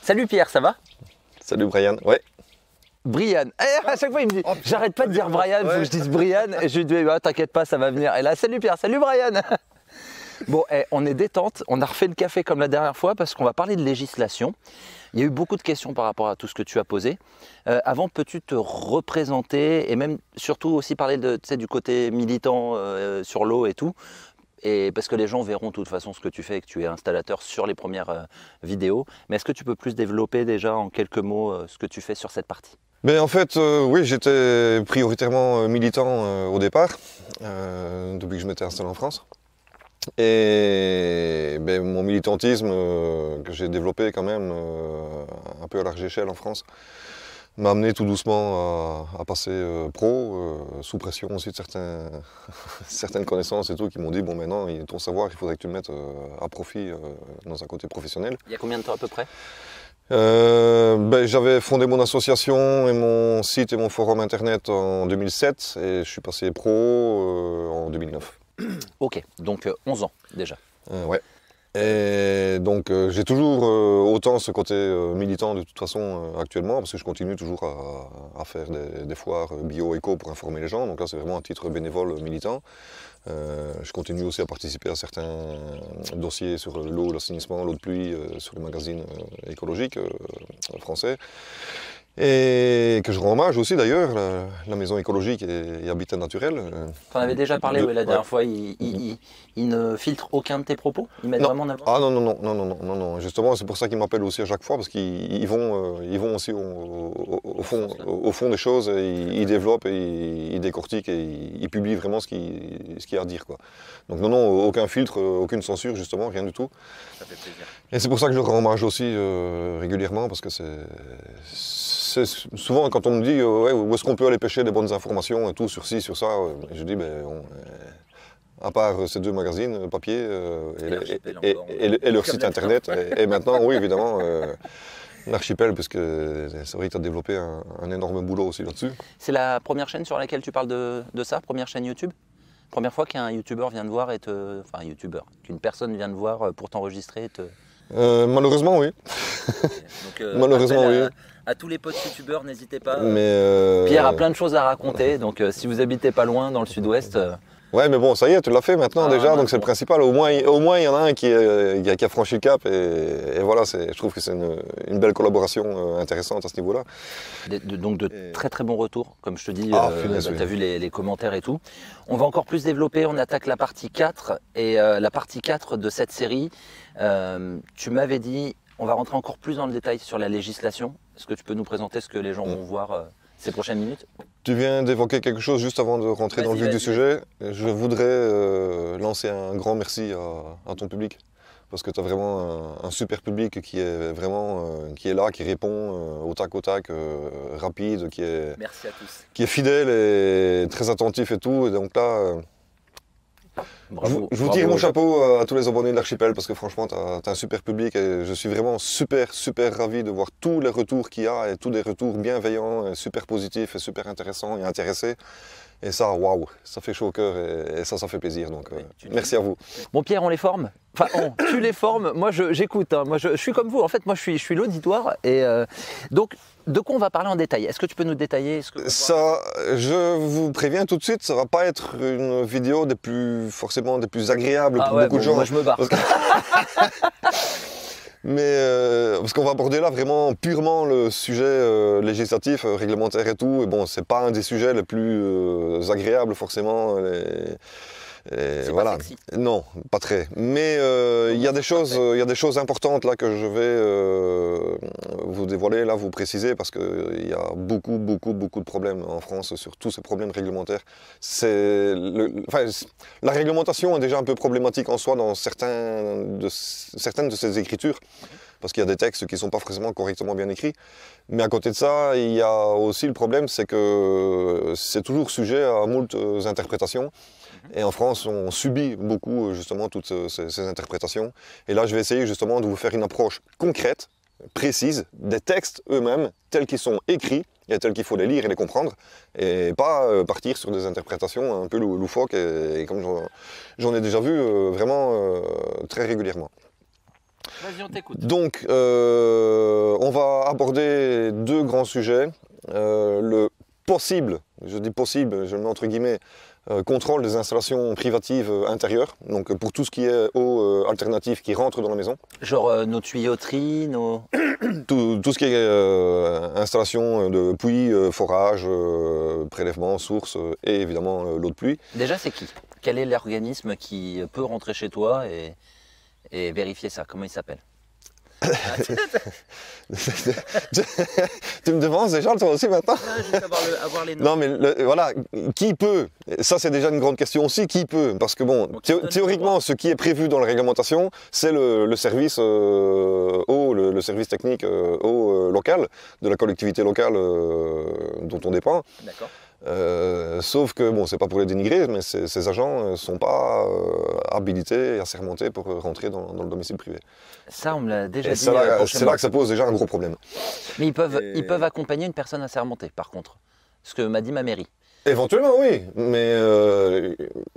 Salut Pierre, ça va? Salut Brian, ouais. Brian. À chaque fois, il me dit, j'arrête pas de dire Brian, il faut que je dise Brian. Et je lui dis, ah, t'inquiète pas, ça va venir. Et là, salut Pierre, salut Brian. Bon, on est détente, on a refait le café comme la dernière fois parce qu'on va parler de législation. Il y a eu beaucoup de questions par rapport à tout ce que tu as posé. Avant, peux-tu te représenter et même surtout aussi parler de, tu sais, du côté militant sur l'eau et tout, et parce que les gens verront de toute façon ce que tu fais et que tu es installateur sur les premières vidéos. Mais est-ce que tu peux plus développer déjà en quelques mots ce que tu fais sur cette partie? Mais en fait, oui, j'étais prioritairement militant au départ, depuis que je m'étais installé en France. Et ben, mon militantisme que j'ai développé quand même un peu à large échelle en France m'a amené tout doucement à passer pro, sous pression aussi de certaines connaissances et tout, qui m'ont dit, bon maintenant, ton savoir, il faudrait que tu le mettes à profit dans un côté professionnel. Il y a combien de temps à peu près? Ben, j'avais fondé mon association et mon site et mon forum internet en 2007 et je suis passé pro en 2009. Ok, donc 11 ans déjà. Ouais. Et donc j'ai toujours autant ce côté militant de toute façon actuellement, parce que je continue toujours à faire des foires bio-éco pour informer les gens, donc là c'est vraiment un titre bénévole militant. Je continue aussi à participer à certains dossiers sur l'eau, l'assainissement, l'eau de pluie, sur les magazines écologiques français. Et que je rends hommage aussi d'ailleurs, la maison écologique et habitat naturel. Tu en avais déjà parlé la dernière fois, il ne filtre aucun de tes propos? Il met vraiment en avant? Ah non, justement c'est pour ça qu'ils m'appellent aussi à chaque fois, parce qu'ils vont aussi au fond des choses, et ils développent et ils décortiquent et ils publient vraiment ce qu'il y a à dire, quoi. Donc non, aucun filtre, aucune censure justement, rien du tout. Ça fait plaisir. Et c'est pour ça que je leur rends hommage aussi régulièrement, parce que c'est souvent quand on me dit ouais, où est-ce qu'on peut aller pêcher des bonnes informations et tout sur ci, sur ça, je dis à part ces deux magazines papier et leur site internet, et maintenant oui évidemment l'archipel, parce que c'est vrai que tu as développé un énorme boulot aussi là-dessus. C'est la première chaîne sur laquelle tu parles de ça, première chaîne YouTube? Première fois qu'un youtubeur vient te voir et te... Enfin, un youtubeur, qu'une personne vient te voir pour t'enregistrer et te... Malheureusement oui. Donc, malheureusement oui. À tous les potes youtubeurs, n'hésitez pas. Mais Pierre a plein de choses à raconter, donc si vous habitez pas loin dans le sud-ouest... Ouais, mais bon, ça y est, tu l'as fait maintenant déjà, donc c'est le principal. Au moins, il y en a un qui a franchi le cap, et voilà, je trouve que c'est une belle collaboration intéressante à ce niveau-là. Donc de très très bons retours, comme je te dis, punaise, tu as vu les commentaires et tout. On va encore plus développer, on attaque la partie 4, et la partie 4 de cette série, tu m'avais dit, on va rentrer encore plus dans le détail sur la législation. Est-ce que tu peux nous présenter ce que les gens vont voir ces prochaines minutes? Tu viens d'évoquer quelque chose juste avant de rentrer dans le vif du sujet. Je voudrais lancer un grand merci à ton public, parce que tu as vraiment un super public qui est vraiment qui est là, qui répond au tac, rapide, Merci à tous. Qui est fidèle et très attentif et tout. Et donc là, Bravo, je vous tire mon chapeau à tous les abonnés de l'archipel, parce que franchement, tu as un super public et je suis vraiment super ravi de voir tous les retours qu'il y a, et tous les retours bienveillants, et super positifs et super intéressants et intéressés. Et ça, waouh, ça fait chaud au cœur et ça fait plaisir. Donc merci à vous. Bon Pierre, on les forme. Enfin, tu les formes. Moi, j'écoute. Hein. Moi, je suis comme vous. En fait, moi, je suis l'auditoire. Et donc, de quoi on va parler en détail? Est-ce que tu peux nous détailler ça, je vous préviens tout de suite, ça va pas être une vidéo forcément des plus agréables pour beaucoup de gens. Moi, je me barre. Mais parce qu'on va aborder là vraiment purement le sujet législatif, réglementaire et tout. Et bon, c'est pas un des sujets les plus agréables forcément. Voilà. Pas sexy. Non, pas très. Mais il y a des choses importantes là que je vais vous dévoiler, là, vous préciser, parce qu'il y a beaucoup de problèmes en France sur tous ces problèmes réglementaires. La réglementation est déjà un peu problématique en soi dans certaines de ces écritures, parce qu'il y a des textes qui ne sont pas forcément correctement bien écrits. Mais à côté de ça, il y a aussi le problème, c'est que c'est toujours sujet à moult interprétations. Et en France, on subit beaucoup justement toutes ces interprétations. Et là, je vais essayer justement de vous faire une approche concrète, précise, des textes eux-mêmes, tels qu'ils sont écrits, et tels qu'il faut les lire et les comprendre, et pas partir sur des interprétations un peu loufoques, et comme j'en ai déjà vu vraiment très régulièrement. Vas-y, on t'écoute. Donc, on va aborder deux grands sujets. Le possible, je dis possible, je le mets entre guillemets, contrôle des installations privatives intérieures, donc pour tout ce qui est eau alternative qui rentre dans la maison. Genre nos tuyauteries, nos... Tout ce qui est installation de puits, forage, prélèvement, source et évidemment l'eau de pluie. Déjà, c'est qui? Quel est l'organisme qui peut rentrer chez toi et vérifier ça? Comment il s'appelle? Tu me demandes déjà toi aussi maintenant? Juste avoir les noms. Non mais voilà, qui peut? Ça c'est déjà une grande question aussi, qui peut? Parce que bon, théoriquement ce qui est prévu dans la réglementation, c'est le service eau, le service technique eau local, de la collectivité locale dont on dépend. D'accord. Sauf que, bon, c'est pas pour les dénigrer, mais ces agents ne sont pas habilités et assermentés pour rentrer dans le domicile privé. Ça, on me l'a déjà dit. C'est là que ça pose déjà un gros problème. Mais ils peuvent accompagner une personne assermentée, par contre. Ce que m'a dit ma mairie. Éventuellement, oui, mais...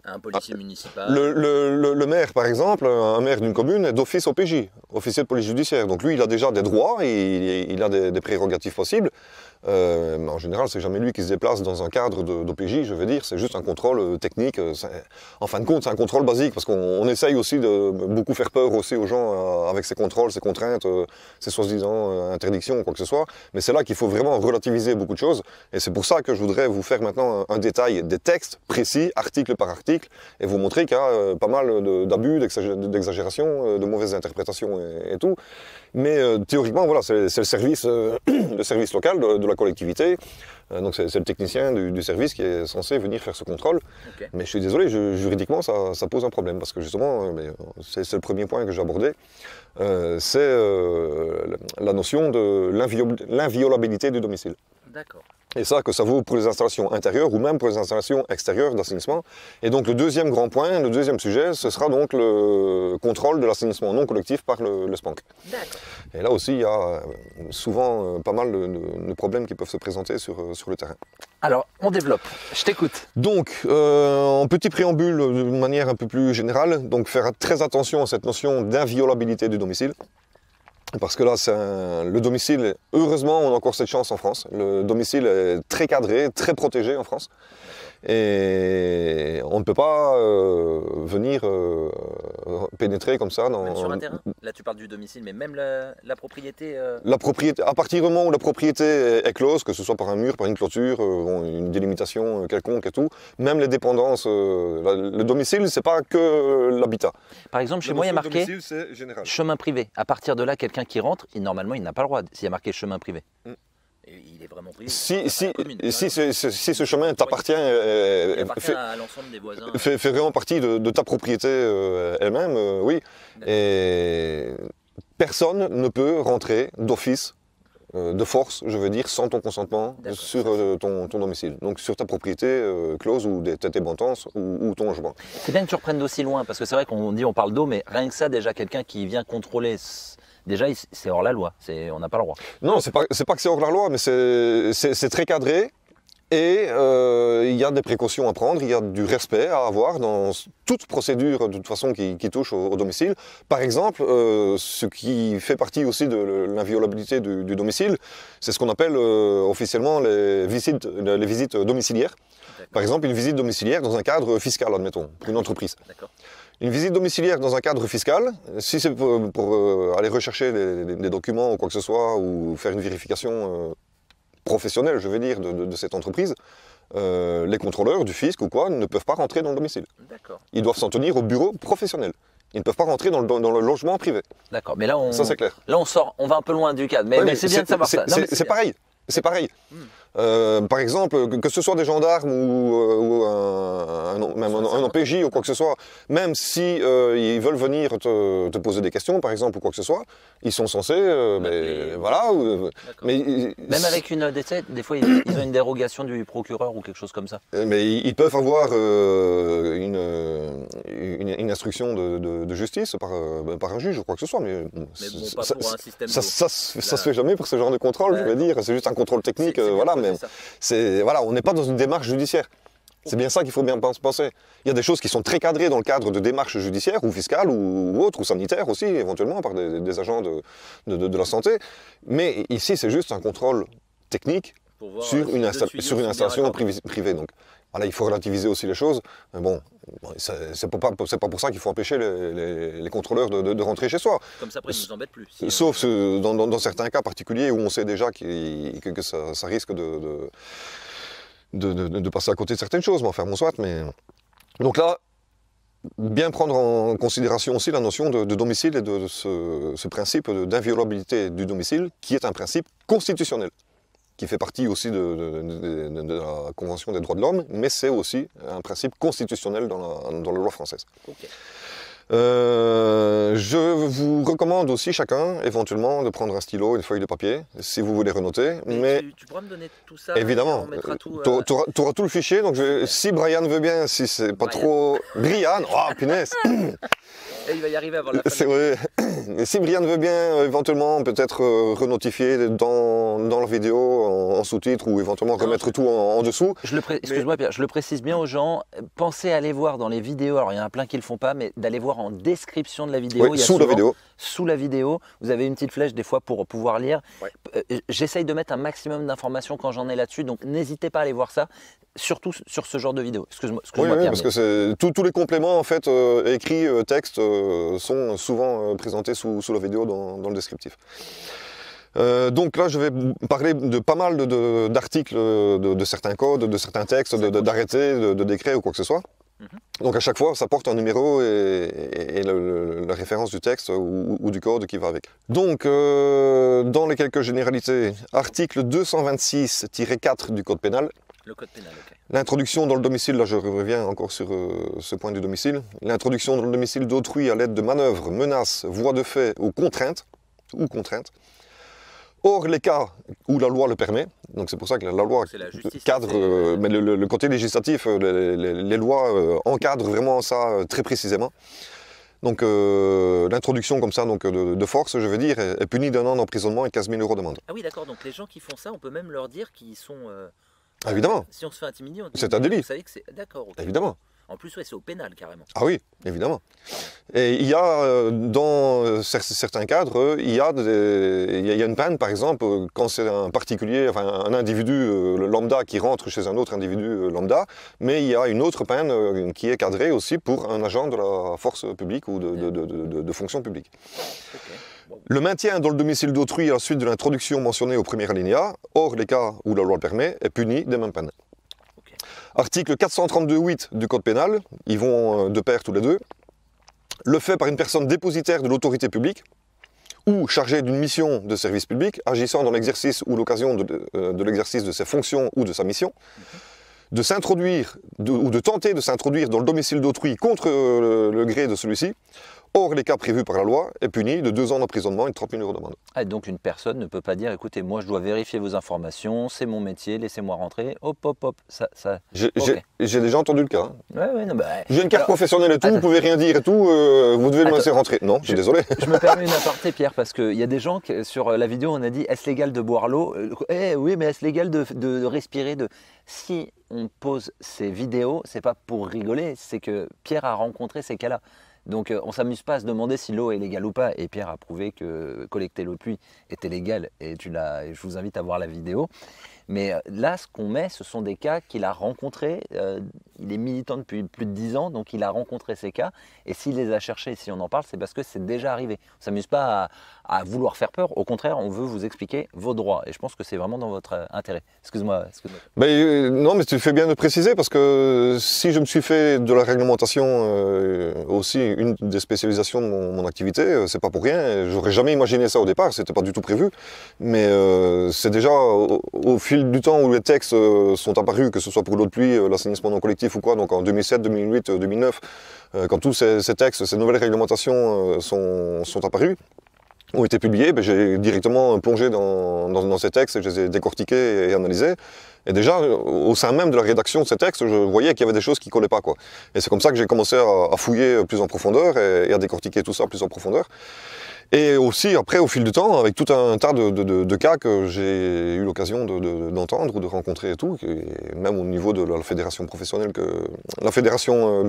Un policier municipal. Le maire, par exemple, un maire d'une commune est d'office OPJ, officier de police judiciaire. Donc lui, il a déjà des droits, il a des prérogatives possibles. Mais en général, c'est jamais lui qui se déplace dans un cadre d'OPJ, je veux dire, c'est juste un contrôle technique. En fin de compte, c'est un contrôle basique, parce qu'on essaye aussi de beaucoup faire peur aussi aux gens avec ces contrôles, ces contraintes, ces soi-disant interdictions, quoi que ce soit. Mais c'est là qu'il faut vraiment relativiser beaucoup de choses. Et c'est pour ça que je voudrais vous faire maintenant un détail des textes précis, article par article, et vous montrer qu'il y a pas mal d'abus, d'exagération, de mauvaises interprétations et tout. Mais théoriquement, voilà, c'est le service local de la collectivité. Donc c'est le technicien du service qui est censé venir faire ce contrôle. Okay. Mais je suis désolé, juridiquement, ça pose un problème. Parce que justement, c'est le premier point que j'ai abordé. C'est la notion de l'inviolabilité du domicile. D'accord. Et ça, que ça vaut pour les installations intérieures ou même pour les installations extérieures d'assainissement. Et donc le deuxième grand point, le deuxième sujet, ce sera donc le contrôle de l'assainissement non collectif par le SPANC. D'accord. Et là aussi, il y a souvent pas mal de problèmes qui peuvent se présenter sur le terrain. Alors, on développe. Je t'écoute. Donc, en petit préambule, de manière un peu plus générale, donc faire très attention à cette notion d'inviolabilité du domicile. Parce que là, le domicile, heureusement, on a encore cette chance en France. Le domicile est très cadré, très protégé en France. Et on ne peut pas venir pénétrer comme ça dans... Même sur un terrain? Là, tu parles du domicile, mais même la propriété... La propriété, à partir du moment où la propriété est close, que ce soit par un mur, par une clôture, une délimitation quelconque et tout, même les dépendances, le domicile, c'est pas que l'habitat. Par exemple, chez moi, il y a marqué général. Chemin privé. À partir de là, quelqu'un qui rentre, normalement, il n'a pas le droit s'il y a marqué chemin privé. Il est vraiment privé. Si ce chemin t'appartient, à l'ensemble des voisins. Fait vraiment partie de ta propriété elle-même, oui. Et personne ne peut rentrer d'office, de force, je veux dire, sans ton consentement sur ton domicile. Donc sur ta propriété close ou tes bantances ou ton logement. C'est bien que tu reprennes d'aussi loin, parce que c'est vrai qu'on dit on parle d'eau, mais rien que ça, déjà quelqu'un qui vient contrôler... Déjà, c'est hors la loi, on n'a pas le droit. Non, c'est pas que c'est hors la loi, mais c'est très cadré et il y a des précautions à prendre, il y a du respect à avoir dans toute procédure de toute façon qui touche au domicile. Par exemple, ce qui fait partie aussi de l'inviolabilité du domicile, c'est ce qu'on appelle officiellement les visites domiciliaires. Par exemple, une visite domiciliaire dans un cadre fiscal, admettons, pour une entreprise. Une visite domiciliaire dans un cadre fiscal, si c'est pour aller rechercher des documents ou quoi que ce soit, ou faire une vérification professionnelle, je veux dire, de cette entreprise, les contrôleurs du fisc ou quoi ne peuvent pas rentrer dans le domicile. Ils doivent s'en tenir au bureau professionnel. Ils ne peuvent pas rentrer dans le logement privé. D'accord, mais là ça c'est clair. Là on va un peu loin du cadre, mais c'est bien de savoir ça. C'est pareil. C'est pareil. Par exemple, que ce soit des gendarmes ou même un OPJ ou quoi que ce soit, même si ils veulent venir te poser des questions, par exemple, ou quoi que ce soit, ils sont censés, voilà. Mais même avec des fois, ils ont une dérogation du procureur ou quelque chose comme ça. Mais ils peuvent avoir une instruction de justice par un juge ou quoi que ce soit. Mais bon, pas pour un système. Ça se fait jamais pour ce genre de contrôle, je veux dire. C'est juste un contrôle technique, voilà. Mais voilà, on n'est pas dans une démarche judiciaire. C'est bien ça qu'il faut bien penser. Il y a des choses qui sont très cadrées dans le cadre de démarches judiciaires ou fiscales ou autres, ou sanitaires aussi, éventuellement, par des agents de la santé. Mais ici, c'est juste un contrôle technique sur une installation privée. Donc, voilà, il faut relativiser aussi les choses. Mais bon, c'est pas pour ça qu'il faut empêcher les contrôleurs de rentrer chez soi. Comme ça, après, ils ne nous embêtent plus. Sauf dans certains cas particuliers où on sait déjà que ça risque de passer à côté de certaines choses, mais enfin bon soit. Mais... Donc là, bien prendre en considération aussi la notion de domicile et de ce principe d'inviolabilité du domicile, qui est un principe constitutionnel, qui fait partie aussi de la Convention des droits de l'homme, mais c'est aussi un principe constitutionnel dans la loi française. Okay. Je vous recommande aussi chacun, éventuellement, de prendre un stylo, une feuille de papier, si vous voulez renoter. Mais tu pourras me donner tout ça? Évidemment, tu auras tout le fichier, donc si Brian veut bien, si c'est pas trop... Brian, oh punaise. Et il va y arriver avant la fin. C'est vrai. Et si Brian veut bien, éventuellement, peut-être renotifier dans la vidéo en sous-titres ou éventuellement remettre tout en dessous. Excuse-moi Pierre, je le précise bien aux gens, pensez à aller voir dans les vidéos, alors il y en a plein qui ne le font pas, mais d'aller voir en description de la vidéo. Oui, il y a sous la vidéo, vous avez une petite flèche des fois pour pouvoir lire. Ouais. J'essaye de mettre un maximum d'informations quand j'en ai là-dessus, donc n'hésitez pas à aller voir ça, surtout sur ce genre de vidéo. Excuse-moi oui, Pierre. Parce que tous les compléments en fait, écrits, textes, sont souvent présentés sous la vidéo dans le descriptif. Donc là, je vais parler de pas mal d'articles de certains codes, de certains textes, d'arrêtés, de décrets ou quoi que ce soit. Donc à chaque fois, ça porte un numéro et la référence du texte ou du code qui va avec. Donc, dans les quelques généralités, article 226-4 du code pénal. Le code pénal, ok. L'introduction dans le domicile, là je reviens encore sur ce point du domicile. L'introduction dans le domicile d'autrui à l'aide de manœuvres, menaces, voies de fait ou contraintes. Hors les cas où la loi le permet, donc c'est pour ça que la loi cadre, mais le côté législatif, les lois encadrent vraiment ça très précisément. Donc l'introduction comme ça donc, de force, je veux dire, est punie d'1 an d'emprisonnement et 15 000 € d'amende. Ah oui d'accord, donc les gens qui font ça, on peut même leur dire qu'ils sont... évidemment. Si on se fait intimider, c'est un délit. Vous savez que c'est... D'accord. Okay. Évidemment. En plus, ouais, c'est au pénal carrément. Ah oui, évidemment. Et il y a, dans certains cadres, il y a une peine, par exemple, quand c'est un particulier, enfin un individu lambda qui rentre chez un autre individu lambda, mais il y a une autre peine qui est cadrée aussi pour un agent de la force publique ou de fonction publique. Okay. Bon. Le maintien dans le domicile d'autrui à la suite de l'introduction mentionnée au premier alinéa, hors les cas où la loi le permet, est puni des mêmes peines. Article 432.8 du Code pénal, ils vont de pair tous les deux. Le fait par une personne dépositaire de l'autorité publique ou chargée d'une mission de service public, agissant dans l'exercice ou l'occasion de l'exercice de ses fonctions ou de sa mission, de s'introduire ou de tenter de s'introduire dans le domicile d'autrui contre le gré de celui-ci, hors les cas prévus par la loi, est puni de 2 ans d'emprisonnement et de 30 000 € d'amende. Ah, donc une personne ne peut pas dire, écoutez, moi je dois vérifier vos informations, c'est mon métier, laissez-moi rentrer, hop, hop, hop. J'ai déjà entendu le cas. Ouais, non, bah, j'ai une carte professionnelle et tout, vous pouvez rien dire et tout, vous devez me laisser rentrer. Non, je suis désolé. Je me permets une aparté, Pierre, parce qu'il y a des gens, sur la vidéo, on a dit, est-ce légal de boire l'eau? Oui, mais est-ce légal de respirer Si on pose ces vidéos, c'est pas pour rigoler, c'est que Pierre a rencontré ces cas-là. Donc on ne s'amuse pas à se demander si l'eau est légale ou pas. Et Pierre a prouvé que collecter l'eau de pluie était légal. Et je vous invite à voir la vidéo. Mais là, ce qu'on met, ce sont des cas qu'il a rencontrés. Il est militant depuis plus de 10 ans, donc il a rencontré ces cas. Et s'il les a cherchés, si on en parle, c'est parce que c'est déjà arrivé. On ne s'amuse pas à vouloir faire peur. Au contraire, on veut vous expliquer vos droits. Et je pense que c'est vraiment dans votre intérêt. Excuse-moi. Non, mais tu fais bien de préciser, parce que si je me suis fait de la réglementation aussi une des spécialisations de mon activité, c'est pas pour rien. J'aurais jamais imaginé ça au départ, c'était pas du tout prévu. Mais c'est déjà au fil du temps où les textes sont apparus, que ce soit pour l'eau de pluie, l'assainissement non collectif ou quoi, donc en 2007, 2008, 2009, quand tous ces textes, ces nouvelles réglementations sont apparus, ont été publiés, j'ai directement plongé dans ces textes, et je les ai décortiqués et analysés. Et déjà, au sein même de la rédaction de ces textes, je voyais qu'il y avait des choses qui ne collaient pas, quoi. Et c'est comme ça que j'ai commencé à fouiller plus en profondeur et à décortiquer tout ça plus en profondeur. Et aussi, après, au fil du temps, avec tout un tas de cas que j'ai eu l'occasion d'entendre ou de rencontrer et tout, et même au niveau de la fédération professionnelle, la fédération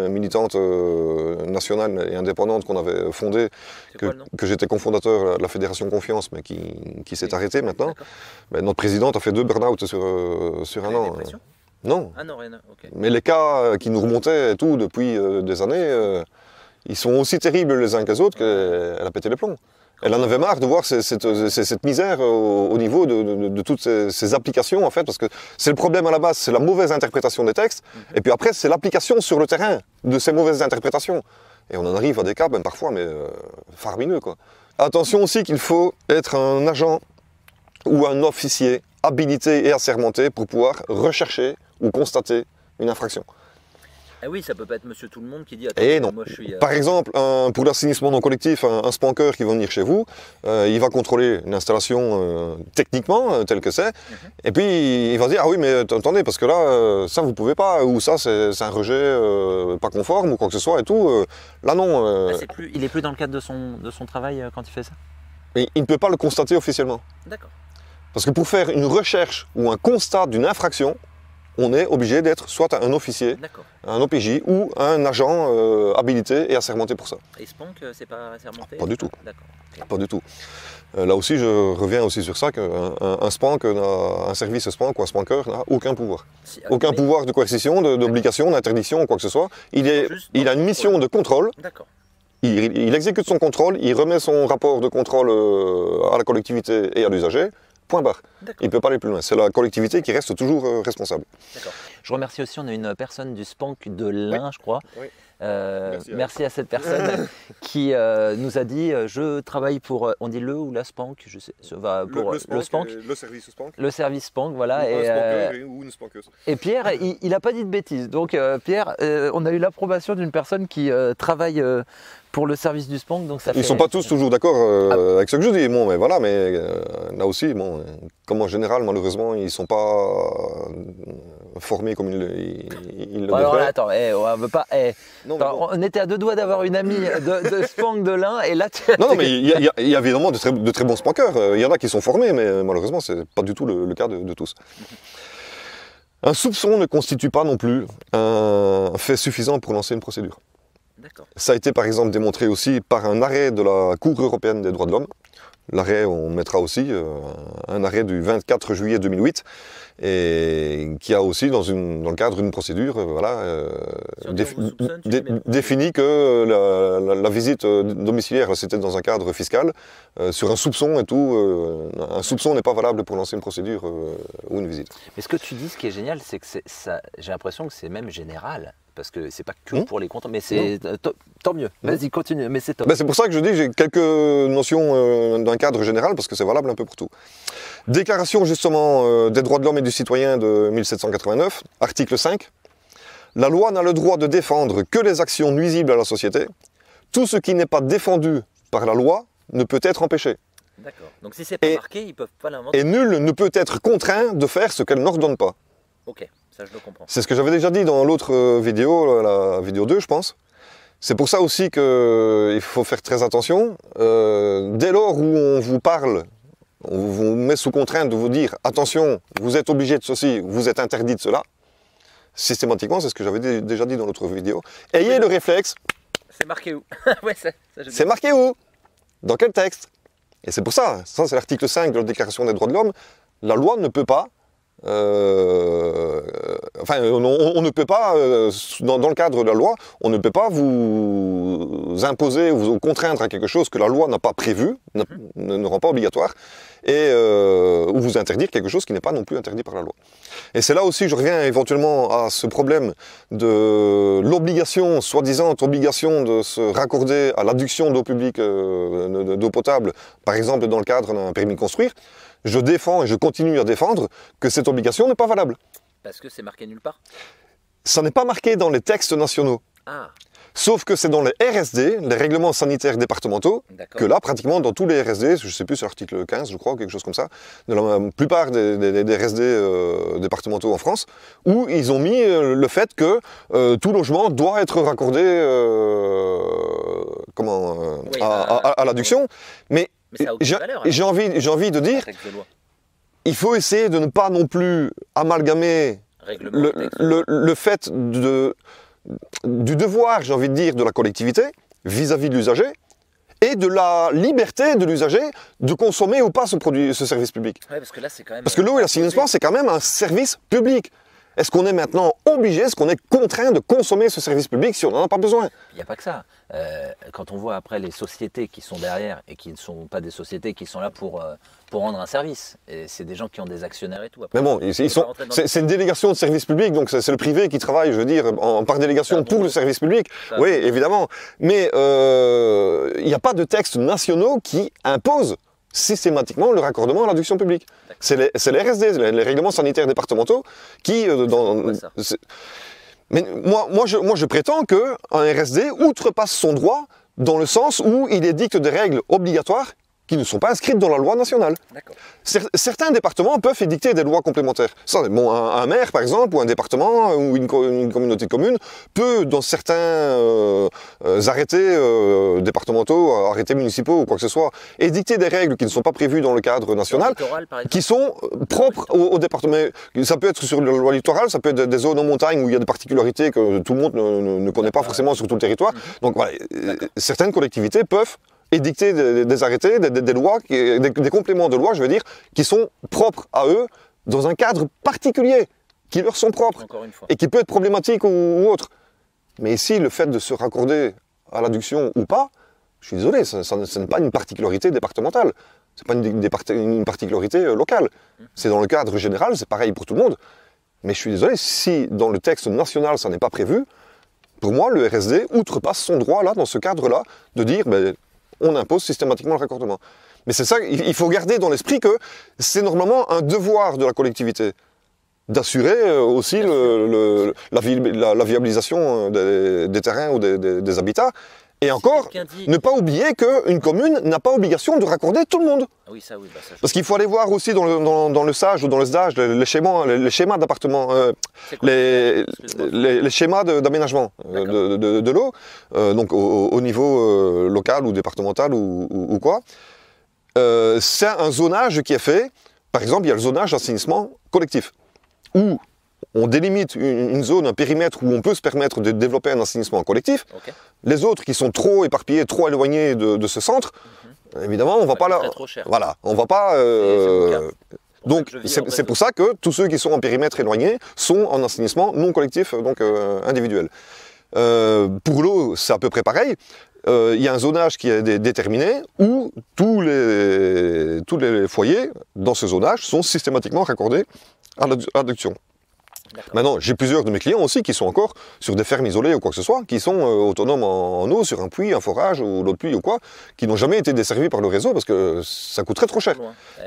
militante nationale et indépendante qu'on avait fondée, que j'étais cofondateur de la fédération Confiance, mais qui s'est arrêtée maintenant. Ben, notre présidente a fait 2 burn-out sur un an. Non. Ah non, rien. Okay. Mais les cas qui nous remontaient et tout depuis des années, ils sont aussi terribles les uns que les autres qu'elle a pété les plombs. Elle en avait marre de voir cette misère au niveau de toutes ces applications, en fait, parce que c'est le problème à la base, c'est la mauvaise interprétation des textes, et puis après, c'est l'application sur le terrain de ces mauvaises interprétations. Et on en arrive à des cas, même parfois, mais faramineux, quoi. Attention aussi qu'il faut être un agent ou un officier habilité et assermenté pour pouvoir rechercher ou constater une infraction. Ah oui, ça peut pas être monsieur tout le monde qui dit et non. Moi je suis... Par exemple, pour l'assainissement non collectif, un spanker qui va venir chez vous, il va contrôler l'installation techniquement, telle que c'est, et puis il va dire, ah oui, mais attendez, parce que là, ça vous pouvez pas, ou ça c'est un rejet pas conforme, ou quoi que ce soit, et tout. Là non. Il est plus dans le cadre de son travail quand il fait ça? Il ne peut pas le constater officiellement. D'accord. Parce que pour faire une recherche ou un constat d'une infraction, on est obligé d'être soit un officier, un OPJ ou un agent habilité et assermenté pour ça. Et Spank, c'est pas assermenté? Pas du tout. D'accord. Okay. Pas du tout. Là aussi, je reviens aussi sur ça, qu'un Spank, un service Spank ou un Spanker n'a aucun pouvoir. Aucun pouvoir de coercition, d'obligation, d'interdiction ou quoi que ce soit. Il a une mission de contrôle. D'accord. Il exécute son contrôle, il remet son rapport de contrôle à la collectivité et à l'usager. Point barre. Il ne peut pas aller plus loin. C'est la collectivité qui reste toujours responsable. Je remercie aussi, on a une personne du Spank de l'Ain, je crois. Oui. Merci à cette personne qui nous a dit je travaille pour, on dit le ou la Spank, je sais, pour le Spank. Le service Spank. Le service Spank, voilà. Ou un spanker ou une spankeuse. Et Pierre, il n'a pas dit de bêtises. Donc Pierre, on a eu l'approbation d'une personne qui travaille pour le service du Spank. Donc ça Ils ne sont pas tous toujours d'accord avec ce que je dis. Bon, mais voilà, mais là aussi, bon, comme en général, malheureusement, ils ne sont pas formés comme ils le devraient. Alors là, attends, on veut pas. Non, attends, bon. On était à 2 doigts d'avoir une amie de Spank de l'Ain, et là tu. Non, mais il y a évidemment de très bons spankers. Il y en a qui sont formés, mais malheureusement, ce n'est pas du tout le cas de tous. Un soupçon ne constitue pas non plus un fait suffisant pour lancer une procédure. Ça a été par exemple démontré aussi par un arrêt de la Cour européenne des droits de l'homme. L'arrêt, on mettra aussi un arrêt du 24 juillet 2008, et qui a aussi, dans le cadre d'une procédure, défini que la visite domiciliaire, c'était dans un cadre fiscal, sur un soupçon et tout. Un soupçon n'est pas valable pour lancer une procédure ou une visite. Mais ce que tu dis, ce qui est génial, c'est que j'ai l'impression que c'est même général. Parce que c'est pas que pour les comptes, mais c'est tant mieux. Vas-y, continue, mais c'est top. Ben c'est pour ça que je dis que j'ai quelques notions d'un cadre général, parce que c'est valable un peu pour tout. Déclaration justement des droits de l'homme et du citoyen de 1789, article 5. La loi n'a le droit de défendre que les actions nuisibles à la société. Tout ce qui n'est pas défendu par la loi ne peut être empêché. D'accord. Donc si c'est pas marqué, ils peuvent pas l'inventer. Et nul ne peut être contraint de faire ce qu'elle n'ordonne pas. Ok. Ça, je le comprends. C'est ce que j'avais déjà dit dans l'autre vidéo, la vidéo 2, je pense. C'est pour ça aussi qu'il faut faire très attention. Dès lors où on vous parle, on vous met sous contrainte de vous dire « Attention, vous êtes obligé de ceci, vous êtes interdit de cela », systématiquement, c'est ce que j'avais déjà dit dans l'autre vidéo, ayez le réflexe. C'est marqué où? Ouais, c'est marqué où? Dans quel texte? Et c'est pour ça, c'est l'article 5 de la Déclaration des droits de l'homme, la loi ne peut pas on ne peut pas, dans le cadre de la loi, on ne peut pas vous imposer ou vous contraindre à quelque chose que la loi n'a pas prévu, ne rend pas obligatoire, et ou vous interdire quelque chose qui n'est pas non plus interdit par la loi. Et c'est là aussi, je reviens éventuellement à ce problème de l'obligation, soi-disant obligation de se raccorder à l'adduction d'eau publique, d'eau potable, par exemple dans le cadre d'un permis de construire. Je défends et je continue à défendre que cette obligation n'est pas valable. Parce que c'est marqué nulle part? Ça n'est pas marqué dans les textes nationaux. Ah. Sauf que c'est dans les RSD, les règlements sanitaires départementaux, D'accord. que là, pratiquement dans tous les RSD, je ne sais plus, c'est l'article 15, je crois, ou quelque chose comme ça, dans la plupart des RSD départementaux en France, où ils ont mis le fait que tout logement doit être raccordé Oui, à l'adduction. Mais Mais ça a aucune j'ai valeur, j'ai envie de un dire, texte de loi. il faut essayer de ne pas non plus amalgamer Règlement, texte de loi. le fait du devoir, j'ai envie de dire, de la collectivité vis-à-vis de l'usager et de la liberté de l'usager de consommer ou pas ce service public. Ouais, parce que là, c'est quand même. Parce que l'eau et l'assainissement, c'est quand même un service public. Est-ce qu'on est maintenant obligé, est-ce qu'on est contraint de consommer ce service public si on n'en a pas besoin? Il n'y a pas que ça. Quand on voit après les sociétés qui sont derrière et qui ne sont pas des sociétés qui sont là pour rendre un service, et c'est des gens qui ont des actionnaires et tout. Après, Mais bon, c'est une délégation de service public, donc c'est le privé qui travaille, je veux dire, par délégation Ça, pour bon. le service public. Ça, Oui, évidemment. Mais il n'y a pas de textes nationaux qui imposent systématiquement le raccordement à l'adduction publique. C'est les RSD, les règlements sanitaires départementaux, qui... pourquoi ça Mais moi, je prétends qu'un RSD outrepasse son droit dans le sens où il édicte des règles obligatoires qui ne sont pas inscrites dans la loi nationale. D'accord. Certains départements peuvent édicter des lois complémentaires. Ça, bon, un maire, par exemple, ou un département, ou une communauté de communes, peut, dans certains arrêtés départementaux, arrêtés municipaux ou quoi que ce soit, édicter des règles qui ne sont pas prévues dans le cadre national, Littoral, par exemple. qui sont propres au département. Ça peut être sur la loi littorale, ça peut être des zones en montagne où il y a des particularités que tout le monde ne connaît pas forcément sur tout le territoire. Donc voilà, certaines collectivités peuvent édicter des arrêtés, des lois, des compléments de loi, je veux dire, qui sont propres à eux, dans un cadre particulier, qui leur sont propres, Encore une fois. et qui peut être problématique ou autre. Mais ici, le fait de se raccorder à l'adduction ou pas, je suis désolé, ce n'est pas une particularité départementale, ce n'est pas une particularité locale. C'est dans le cadre général, c'est pareil pour tout le monde. Mais je suis désolé, si dans le texte national ça n'est pas prévu, pour moi, le RSD outrepasse son droit, là, dans ce cadre-là, de dire... Ben, on impose systématiquement le raccordement. Mais c'est ça, il faut garder dans l'esprit que c'est normalement un devoir de la collectivité d'assurer aussi la viabilisation des terrains ou des habitats. Et encore, ne pas oublier qu'une commune n'a pas obligation de raccorder tout le monde. Ah oui, ça, oui. Bah, ça, Parce qu'il faut aller voir aussi dans le SAGE ou dans le SDAGE les schémas d'appartements, les schémas d'aménagement de l'eau, donc au niveau local ou départemental ou quoi. C'est un zonage qui est fait. Par exemple, il y a le zonage d'assainissement collectif, où on délimite une zone, un périmètre où on peut se permettre de développer un assainissement collectif. Okay. Les autres qui sont trop éparpillés, trop éloignés de ce centre, évidemment, on ne va pas là. Trop cher. Voilà, on va pas. Donc, c'est pour ça que tous ceux qui sont en périmètre éloigné sont en assainissement non collectif, donc individuel. Pour l'eau, c'est à peu près pareil. Il y a un zonage qui est déterminé où tous les foyers dans ce zonage sont systématiquement raccordés à l'adduction. Maintenant, j'ai plusieurs de mes clients aussi qui sont encore sur des fermes isolées ou quoi que ce soit, qui sont autonomes en eau, sur un puits, un forage ou l'eau de pluie ou quoi, qui n'ont jamais été desservis par le réseau parce que ça coûterait trop cher.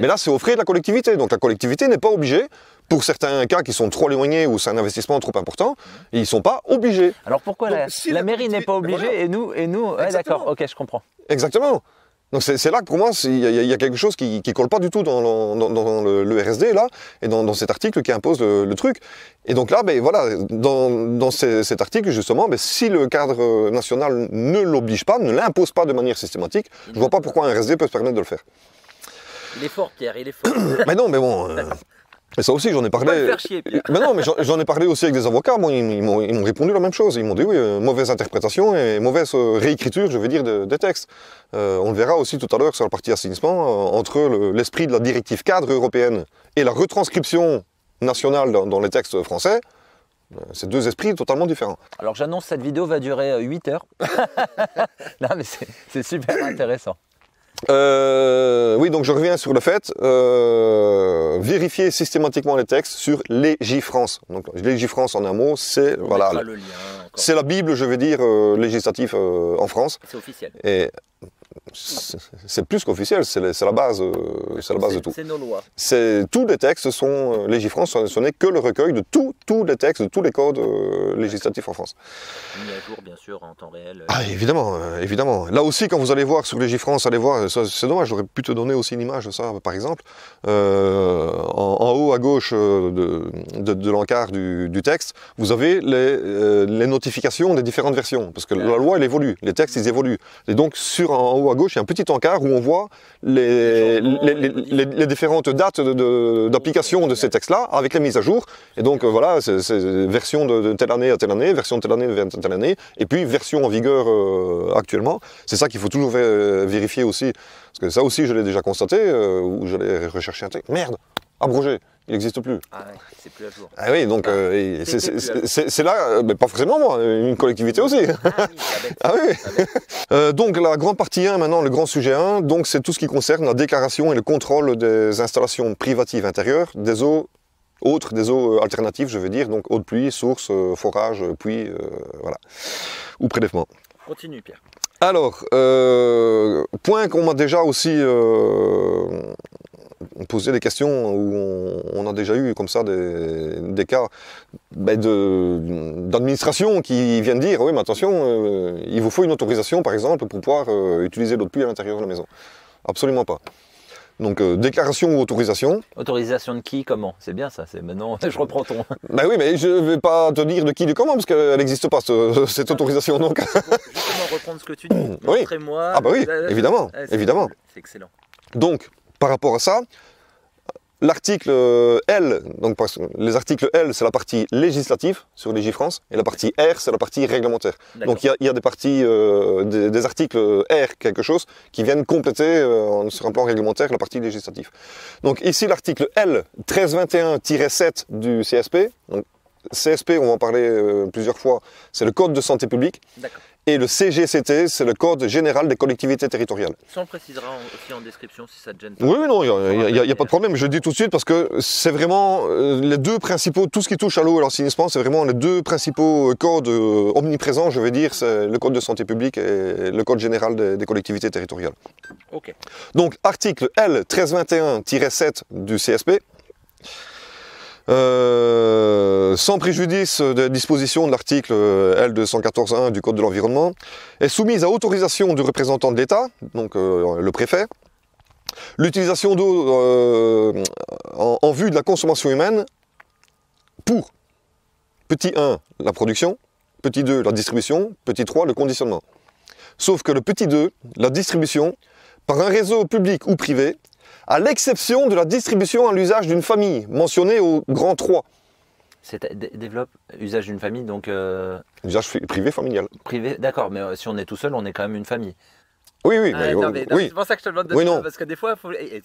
Mais là, c'est aux frais de la collectivité. Donc la collectivité n'est pas obligée, pour certains cas qui sont trop éloignés ou c'est un investissement trop important, ils ne sont pas obligés. Alors pourquoi Donc, la mairie n'est pas obligée et nous ouais, d'accord, ok, je comprends. Exactement. Donc c'est là que pour moi, il y a quelque chose qui ne colle pas du tout dans le RSD là, et dans cet article qui impose le truc. Et donc là, ben, voilà, dans cet article justement, ben, si le cadre national ne l'oblige pas, ne l'impose pas de manière systématique, je ne vois pas pourquoi un RSD peut se permettre de le faire. Il est fort, Pierre, il est fort. Mais non, mais bon... Mais ça aussi, j'en ai parlé. Pas le faire chier, Pierre. Mais non, mais j'en ai parlé aussi avec des avocats. Moi, ils m'ont répondu la même chose. Ils m'ont dit oui, mauvaise interprétation et mauvaise réécriture, je veux dire, des textes. On le verra aussi tout à l'heure sur la partie assainissement, entre l'esprit de la directive cadre européenne et la retranscription nationale dans les textes français. C'est deux esprits totalement différents. Alors j'annonce, cette vidéo va durer 8 heures. Non, mais c'est super intéressant. Oui, donc je reviens sur le fait, vérifier systématiquement les textes sur Légifrance. Donc Légifrance en un mot, c'est voilà, le lien, c'est la Bible, je veux dire, législative en France. C'est officiel. Et c'est plus qu'officiel, c'est la base, de tout. C'est nos lois. Tous les textes sont Légifrance, ce n'est que le recueil de tous les textes, de tous les codes législatifs en France. Mis à jour, bien sûr, en temps réel. Ah, évidemment, évidemment. Là aussi, quand vous allez voir sur Légifrance, allez voir, c'est dommage, j'aurais pu te donner aussi une image de ça, par exemple. En haut à gauche de l'encart du texte, vous avez les notifications des différentes versions, parce que la loi, elle évolue, les textes, ils évoluent. Et donc, en haut à gauche, il y a un petit encart où on voit les différentes dates d'application de ces textes-là, avec les mises à jour. Et donc, voilà, c'est version de telle année à telle année, version de telle année à telle année, et puis version en vigueur actuellement. C'est ça qu'il faut toujours vérifier aussi, parce que ça aussi, je l'ai déjà constaté, où j'allais rechercher un texte. Merde, abrogé. Il n'existe plus. Ah ouais, c'est plus à jour. Ah oui, donc c'est là, mais pas forcément moi, une collectivité aussi. Ah oui, ça bête. Ah oui. Donc la grande partie 1 maintenant, le grand sujet 1, donc c'est tout ce qui concerne la déclaration et le contrôle des installations privatives intérieures, des eaux alternatives, je veux dire, donc eau de pluie, source, forage, puits, voilà, ou prélèvement. Continue, Pierre. Alors, point qu'on m'a déjà aussi posé des questions, où on a déjà eu comme ça des cas d'administration qui viennent dire, oui mais attention, il vous faut une autorisation par exemple pour pouvoir utiliser l'eau de pluie à l'intérieur de la maison. Absolument pas. Donc déclaration ou autorisation. Autorisation de qui, comment? C'est bien ça, c'est maintenant, je reprends ton... Ben oui, mais je ne vais pas te dire de qui, de comment, parce qu'elle n'existe pas, cette autorisation. Donc. Justement, reprendre ce que tu dis, oui. montrez-moi... Ah bah oui, évidemment, évidemment. Cool. C'est excellent. Donc, par rapport à ça, l'article L, donc les articles L, c'est la partie législative sur Légifrance, et la partie R, c'est la partie réglementaire. Donc il y a des parties, des articles R quelque chose, qui viennent compléter sur un plan réglementaire la partie législative. Donc ici l'article L 1321-7 du CSP, donc CSP, on va en parler plusieurs fois, c'est le Code de santé publique. D'accord. Et le CGCT, c'est le Code général des collectivités territoriales. Ça, on précisera aussi en description si ça te gêne pas. Oui, non, il n'y a pas de problème. Je le dis tout de suite parce que c'est vraiment les deux principaux, tout ce qui touche à l'eau et l'assainissement, c'est vraiment les deux principaux codes omniprésents, je vais dire, c'est le Code de santé publique et le Code général des collectivités territoriales. Ok. Donc, article L 1321-7 du CSP. Sans préjudice des dispositions de l'article L214.1 du Code de l'environnement, est soumise à autorisation du représentant de l'État, donc le préfet, l'utilisation d'eau en vue de la consommation humaine pour petit 1, la production, petit 2, la distribution, petit 3, le conditionnement. Sauf que le petit 2, la distribution, par un réseau public ou privé, à l'exception de la distribution à l'usage d'une famille, mentionnée au grand 3. Développe usage d'une famille, donc... Usage privé familial. Privé, d'accord, mais si on est tout seul, on est quand même une famille. Oui, oui. Oui. C'est pour ça que je te demande de oui, non. Parce que des fois,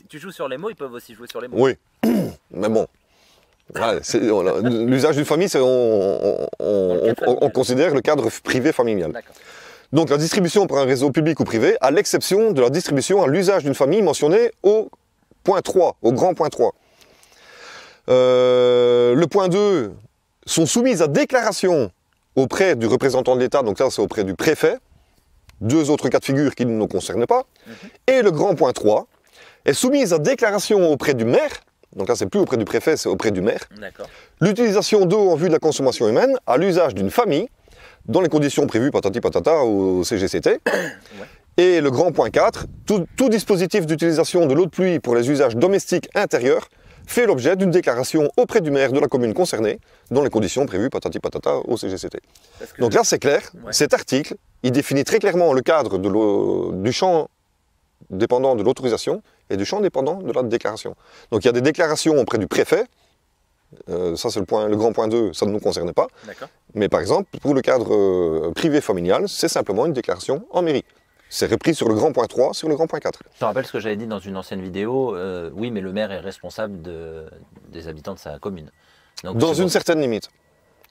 tu joues sur les mots, ils peuvent aussi jouer sur les mots. Oui, mais bon. L'usage d'une famille, on considère le cadre privé familial. D'accord. Donc la distribution par un réseau public ou privé, à l'exception de la distribution à l'usage d'une famille mentionnée au point 3, au grand point 3. Le point 2 sont soumises à déclaration auprès du représentant de l'État, donc ça c'est auprès du préfet, deux autres cas de figure qui ne nous concernent pas, et le grand point 3 est soumise à déclaration auprès du maire, donc là c'est plus auprès du préfet, c'est auprès du maire, l'utilisation d'eau en vue de la consommation humaine à l'usage d'une famille, dans les conditions prévues patati patata au CGCT. Et le grand point 4, tout dispositif d'utilisation de l'eau de pluie pour les usages domestiques intérieurs fait l'objet d'une déclaration auprès du maire de la commune concernée, dans les conditions prévues patati patata au CGCT. Donc là c'est clair, cet article, il définit très clairement le cadre du champ dépendant de l'autorisation et du champ dépendant de la déclaration. Donc il y a des déclarations auprès du préfet, ça c'est le grand point 2, ça ne nous concerne pas. Mais par exemple, pour le cadre privé familial, c'est simplement une déclaration en mairie. C'est repris sur le grand point 3, sur le grand point 4. Je te rappelle ce que j'avais dit dans une ancienne vidéo, oui mais le maire est responsable des habitants de sa commune. Donc, dans une certaine limite.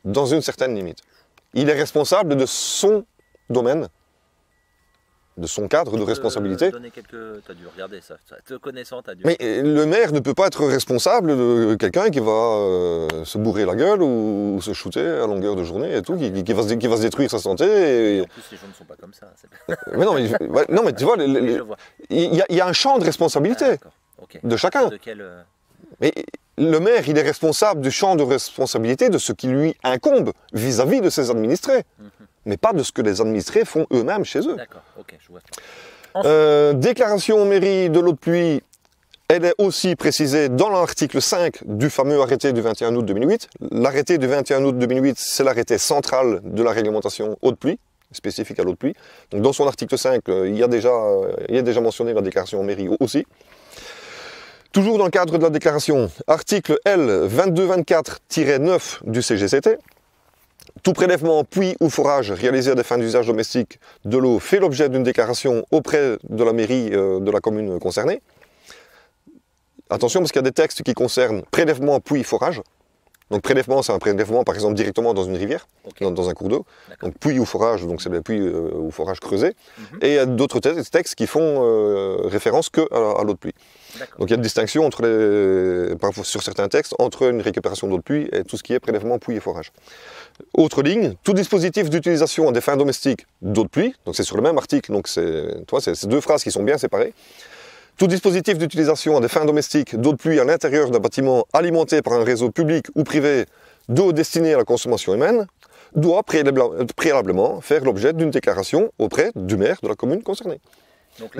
Dans une certaine limite. Il est responsable de son domaine, de son cadre de responsabilité. Tu as dû regarder ça. Te connaissant, tu as dû... Mais le maire ne peut pas être responsable de quelqu'un qui va se bourrer la gueule ou se shooter à longueur de journée et tout, qui va se détruire sa santé. Et en plus, les gens ne sont pas comme comme ça. Mais non, non, mais tu vois, Je vois. il y a un champ de responsabilité D'accord, ok. de chacun. De quel, Mais le maire, il est responsable du champ de responsabilité de ce qui lui incombe vis-à-vis de ses administrés, mais pas de ce que les administrés font eux-mêmes chez eux. D'accord, ok, je vois. Déclaration mairie de l'eau de pluie, elle est aussi précisée dans l'article 5 du fameux arrêté du 21 août 2008. L'arrêté du 21 août 2008, c'est l'arrêté central de la réglementation eau de pluie, spécifique à l'eau de pluie. Donc dans son article 5, il y a déjà mentionné la déclaration mairie aussi. Toujours dans le cadre de la déclaration, article L 2224-9 du CGCT, tout prélèvement, puits ou forage réalisé à des fins d'usage domestique de l'eau fait l'objet d'une déclaration auprès de la mairie de la commune concernée. Attention parce qu'il y a des textes qui concernent prélèvement, puits, forage. Donc prélèvement, c'est un prélèvement par exemple directement dans une rivière, Okay. dans un cours d'eau. Donc puits ou forage, donc c'est des puits ou forages creusés. Et il y a d'autres textes qui font référence que à l'eau de pluie. Donc il y a une distinction entre sur certains textes entre une récupération d'eau de pluie et tout ce qui est prélèvement, puits et forage. Autre ligne, tout dispositif d'utilisation à des fins domestiques d'eau de pluie, donc c'est sur le même article, donc c'est deux phrases qui sont bien séparées. Tout dispositif d'utilisation à des fins domestiques d'eau de pluie à l'intérieur d'un bâtiment alimenté par un réseau public ou privé d'eau destinée à la consommation humaine doit préalablement faire l'objet d'une déclaration auprès du maire de la commune concernée.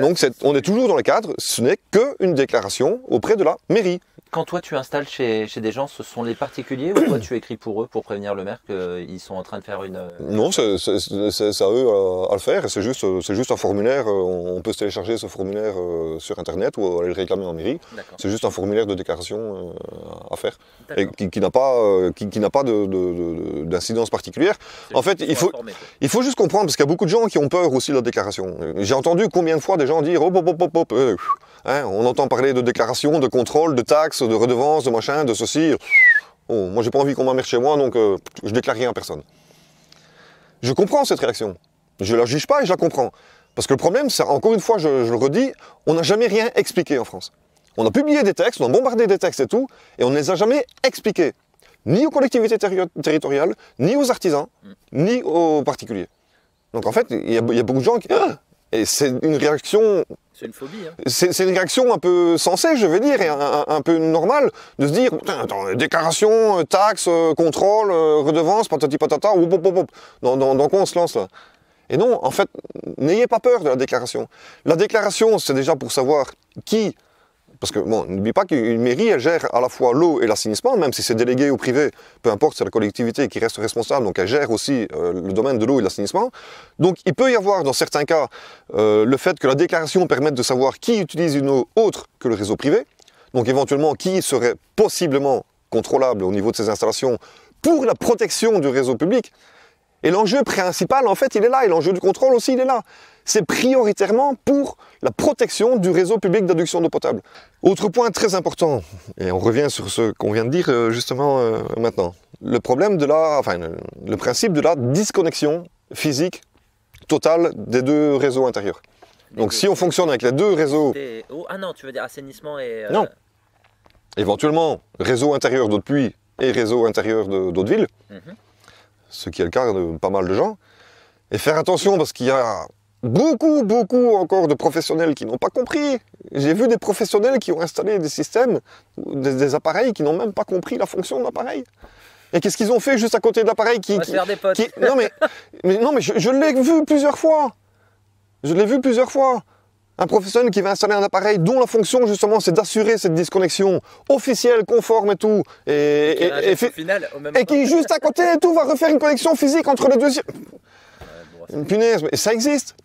Donc on est toujours dans le cadre, ce n'est qu'une déclaration auprès de la mairie. Quand toi tu installes chez des gens, ce sont les particuliers ou toi tu écris pour eux pour prévenir le maire qu'ils sont en train de faire une... Non, c'est à eux à le faire, et c'est juste un formulaire, on peut se télécharger ce formulaire sur internet ou aller le réclamer en mairie. C'est juste un formulaire de déclaration à faire, et qui n'a pas d'incidence particulière. En fait, il faut juste comprendre, parce qu'il y a beaucoup de gens qui ont peur aussi de la déclaration. J'ai entendu combien de fois des gens dire hein, on entend parler de déclaration, de contrôle, de taxes, de redevances, de machin, de ceci. Oh, moi, j'ai pas envie qu'on m'emmerde chez moi, donc je déclare rien à personne. Je comprends cette réaction. Je la juge pas et je la comprends. Parce que le problème, c'est, encore une fois, je le redis, on n'a jamais rien expliqué en France. On a publié des textes, on a bombardé des textes et tout, et on ne les a jamais expliqués. Ni aux collectivités territoriales, ni aux artisans, ni aux particuliers. Donc en fait, il y a beaucoup de gens qui... Et c'est une réaction... C'est une phobie, hein. C'est une réaction un peu sensée, je vais dire, et un peu normale, de se dire, putain, attends, déclaration, taxes, contrôle, redevance, patati patata, dans quoi on se lance là? Et non, en fait, n'ayez pas peur de la déclaration. La déclaration, c'est déjà pour savoir qui... Parce que, bon, n'oublie pas qu'une mairie, elle gère à la fois l'eau et l'assainissement, même si c'est délégué au privé, peu importe, c'est la collectivité qui reste responsable, donc elle gère aussi le domaine de l'eau et de l'assainissement. Donc il peut y avoir, dans certains cas, le fait que la déclaration permette de savoir qui utilise une eau autre que le réseau privé, donc éventuellement qui serait possiblement contrôlable au niveau de ces installations pour la protection du réseau public. Et l'enjeu principal, en fait, il est là, et l'enjeu du contrôle aussi, il est là. C'est prioritairement pour la protection du réseau public d'adduction d'eau potable. Autre point très important, et on revient sur ce qu'on vient de dire justement maintenant, le principe de la disconnexion physique totale des deux réseaux intérieurs. Donc si on fonctionne avec les deux réseaux... Ah non, tu veux dire assainissement et... Non. Éventuellement, réseau intérieur d'eau de pluie et réseau intérieur d'eau de ville, ce qui est le cas de pas mal de gens. Et faire attention parce qu'il y a beaucoup encore de professionnels qui n'ont pas compris. J'ai vu des professionnels qui ont installé des systèmes, des appareils qui n'ont même pas compris la fonction de l'appareil. Et qu'est-ce qu'ils ont fait juste à côté de l'appareil On va se faire des potes. Non mais je l'ai vu plusieurs fois. Je l'ai vu plusieurs fois. Un professionnel qui va installer un appareil dont la fonction justement c'est d'assurer cette disconnexion officielle, conforme et tout, et qui juste à côté et tout va refaire une connexion physique entre les deux. Une punaise, mais ça existe.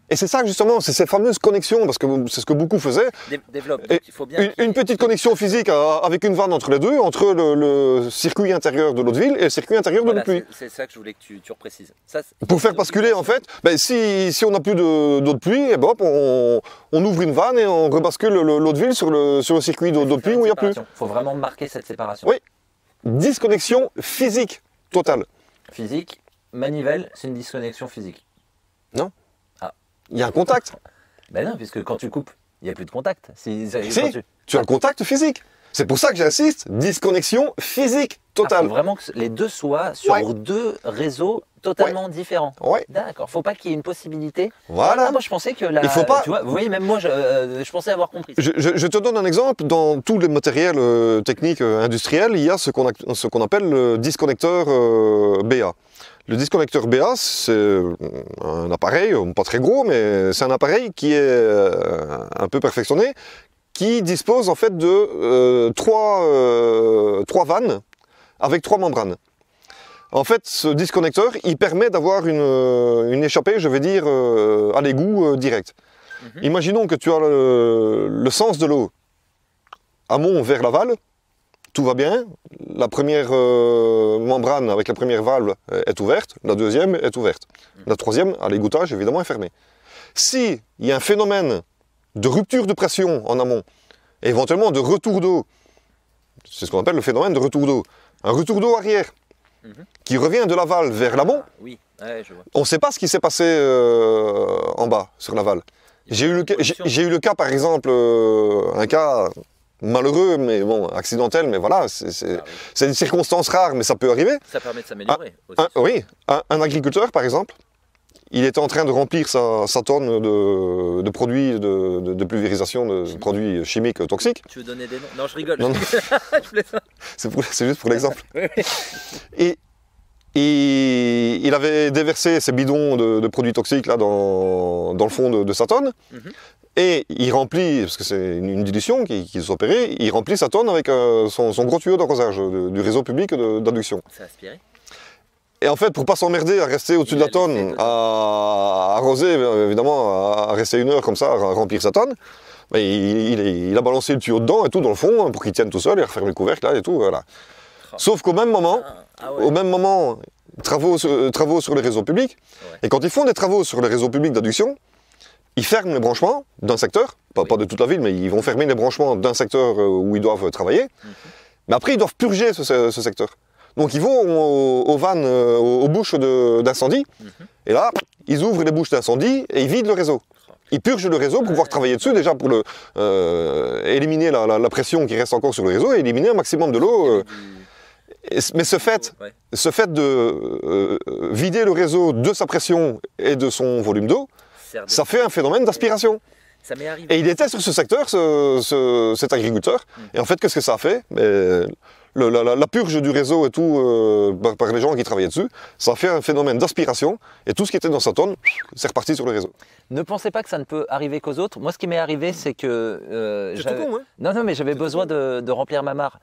Et c'est ça justement, c'est ces fameuses connexions, parce que c'est ce que beaucoup faisaient. Développe, il faut bien une petite connexion physique avec une vanne entre les deux, entre le circuit intérieur de l'eau de ville et le circuit intérieur de l'eau de pluie. C'est ça que je voulais que tu reprécises. Pour faire basculer en fait, si on n'a plus d'eau de pluie, et hop, on ouvre une vanne et on rebascule l'eau de ville sur le circuit d'eau de pluie où il n'y a plus. Il faut vraiment marquer cette séparation. Oui, disconnexion physique totale. Physique, manivelle, c'est une disconnexion physique. Non. Il y a un contact. Ben non, puisque quand tu coupes, il n'y a plus de contact. Tu as le contact physique. C'est pour ça que j'insiste, disconnexion physique totale. Il faut vraiment que les deux soient sur deux réseaux totalement différent. Ouais. D'accord. Faut pas qu'il y ait une possibilité. Voilà. Ah, moi, je pensais que Il faut pas. Tu vois, vous voyez, même moi, je pensais avoir compris. Je te donne un exemple. Dans tous les matériels techniques industriels, il y a ce qu'on appelle le disconnecteur BA. Le disconnecteur BA, c'est un appareil, pas très gros, mais c'est un appareil qui est un peu perfectionné, qui dispose en fait de trois vannes avec 3 membranes. En fait, ce disconnecteur, il permet d'avoir une échappée, je vais dire, à l'égout direct. Imaginons que tu as le sens de l'eau amont vers l'aval, tout va bien, la première membrane avec la première valve est ouverte, la deuxième est ouverte. La troisième, à l'égouttage, évidemment, est fermée. Si il y a un phénomène de rupture de pression en amont, et éventuellement de retour d'eau, c'est ce qu'on appelle le phénomène de retour d'eau, un retour d'eau arrière, qui revient de l'aval vers l'amont, Oui, ouais, je vois. on ne sait pas ce qui s'est passé en bas, sur l'aval. J'ai eu le cas, par exemple, un cas malheureux, mais bon, accidentel, mais voilà, c'est une circonstance rare, mais ça peut arriver. Ça permet de s'améliorer aussi. Oui, un agriculteur, par exemple, il était en train de remplir sa tonne de produits de pulvérisation, de produits chimiques toxiques. Tu veux donner des noms? Non, je rigole. Non, non. Je plaisante. C'est juste pour l'exemple. Et il avait déversé ses bidons de produits toxiques là, dans le fond de sa tonne. Et il remplit, parce que c'est une dilution qui s'opérait, il remplit sa tonne avec son gros tuyau d'arrosage du réseau public d'adduction. Ça a aspiré. Et en fait, pour pas s'emmerder à rester au-dessus de la tonne, à arroser, évidemment, à rester 1 heure comme ça, à remplir sa tonne, ben, il a balancé le tuyau dedans et tout dans le fond, pour qu'il tienne tout seul, il a refermé le couvercle là et tout, voilà. Sauf qu'au même moment, travaux sur les réseaux publics, et quand ils font des travaux sur les réseaux publics d'adduction, ils ferment les branchements d'un secteur, pas de toute la ville, mais ils vont fermer les branchements d'un secteur où ils doivent travailler, mais après ils doivent purger ce secteur. Donc ils vont aux vannes, aux bouches d'incendie, et là, ils ouvrent les bouches d'incendie et ils vident le réseau. Ils purgent le réseau pour pouvoir travailler dessus, déjà pour éliminer la pression qui reste encore sur le réseau et éliminer un maximum de l'eau. Mais ce fait de vider le réseau de sa pression et de son volume d'eau, ça fait un phénomène d'aspiration. Ça m'est arrivé. Et il était sur ce secteur, cet agriculteur, et en fait, qu'est-ce que ça a fait? La purge du réseau et tout, par les gens qui travaillaient dessus, ça a fait un phénomène d'aspiration, et tout ce qui était dans sa tonne, c'est reparti sur le réseau. Ne pensez pas que ça ne peut arriver qu'aux autres. Moi, ce qui m'est arrivé, c'est que... C'est tout con, hein? Non, mais j'avais besoin de remplir ma mare.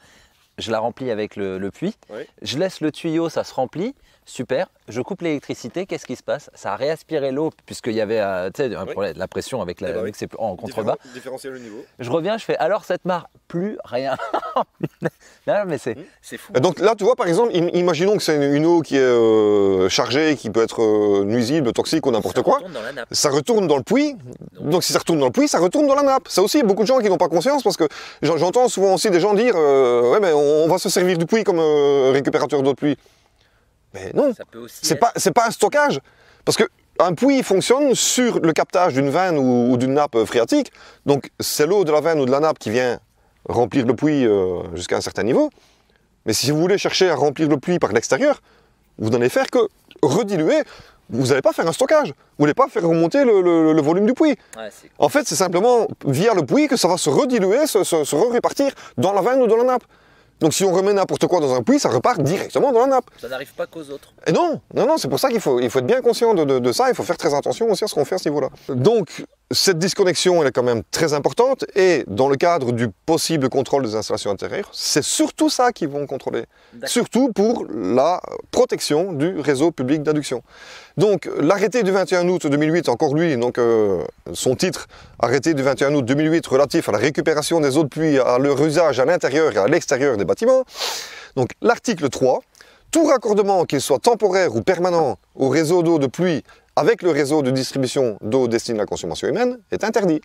Je la remplis avec le puits. Oui. Je laisse le tuyau, ça se remplit. Super. Je coupe l'électricité. Qu'est-ce qui se passe? Ça a réaspiré l'eau, puisqu'il y avait un problème de la pression avec ses en contrebas. Différencier le niveau. Je reviens, je fais alors cette mare, plus rien. Non, mais c'est fou. Et donc là, tu vois, par exemple, imaginons que c'est une eau qui est chargée, qui peut être nuisible, toxique ou n'importe quoi. Ça retourne dans le puits. Donc si ça retourne dans le puits, ça retourne dans la nappe. Ça aussi, beaucoup de gens qui n'ont pas conscience, parce que j'entends souvent aussi des gens dire ouais, mais on va se servir du puits comme récupérateur d'eau de pluie. Mais non, c'est pas un stockage. Parce qu'un puits fonctionne sur le captage d'une veine ou d'une nappe phréatique. Donc c'est l'eau de la veine ou de la nappe qui vient remplir le puits jusqu'à un certain niveau. Mais si vous voulez chercher à remplir le puits par l'extérieur, vous n'allez faire que rediluer. Vous n'allez pas faire un stockage. Vous n'allez pas faire remonter le volume du puits. Ouais, en fait, c'est simplement via le puits que ça va se rediluer, se répartir dans la veine ou dans la nappe. Donc si on remet n'importe quoi dans un puits, ça repart directement dans la nappe. Ça n'arrive pas qu'aux autres. Et non, c'est pour ça qu'il faut être bien conscient de ça, il faut faire très attention aussi à ce qu'on fait à ce niveau-là. Donc cette disconnexion, elle est quand même très importante, et dans le cadre du possible contrôle des installations intérieures, c'est surtout ça qu'ils vont contrôler. Surtout pour la protection du réseau public d'adduction. Donc l'arrêté du 21 août 2008, encore lui, donc son titre, arrêté du 21 août 2008 relatif à la récupération des eaux de pluie, à leur usage à l'intérieur et à l'extérieur des bâtiments. Donc l'article 3, tout raccordement, qu'il soit temporaire ou permanent, au réseau d'eau de pluie avec le réseau de distribution d'eau destinée à la consommation humaine est interdit.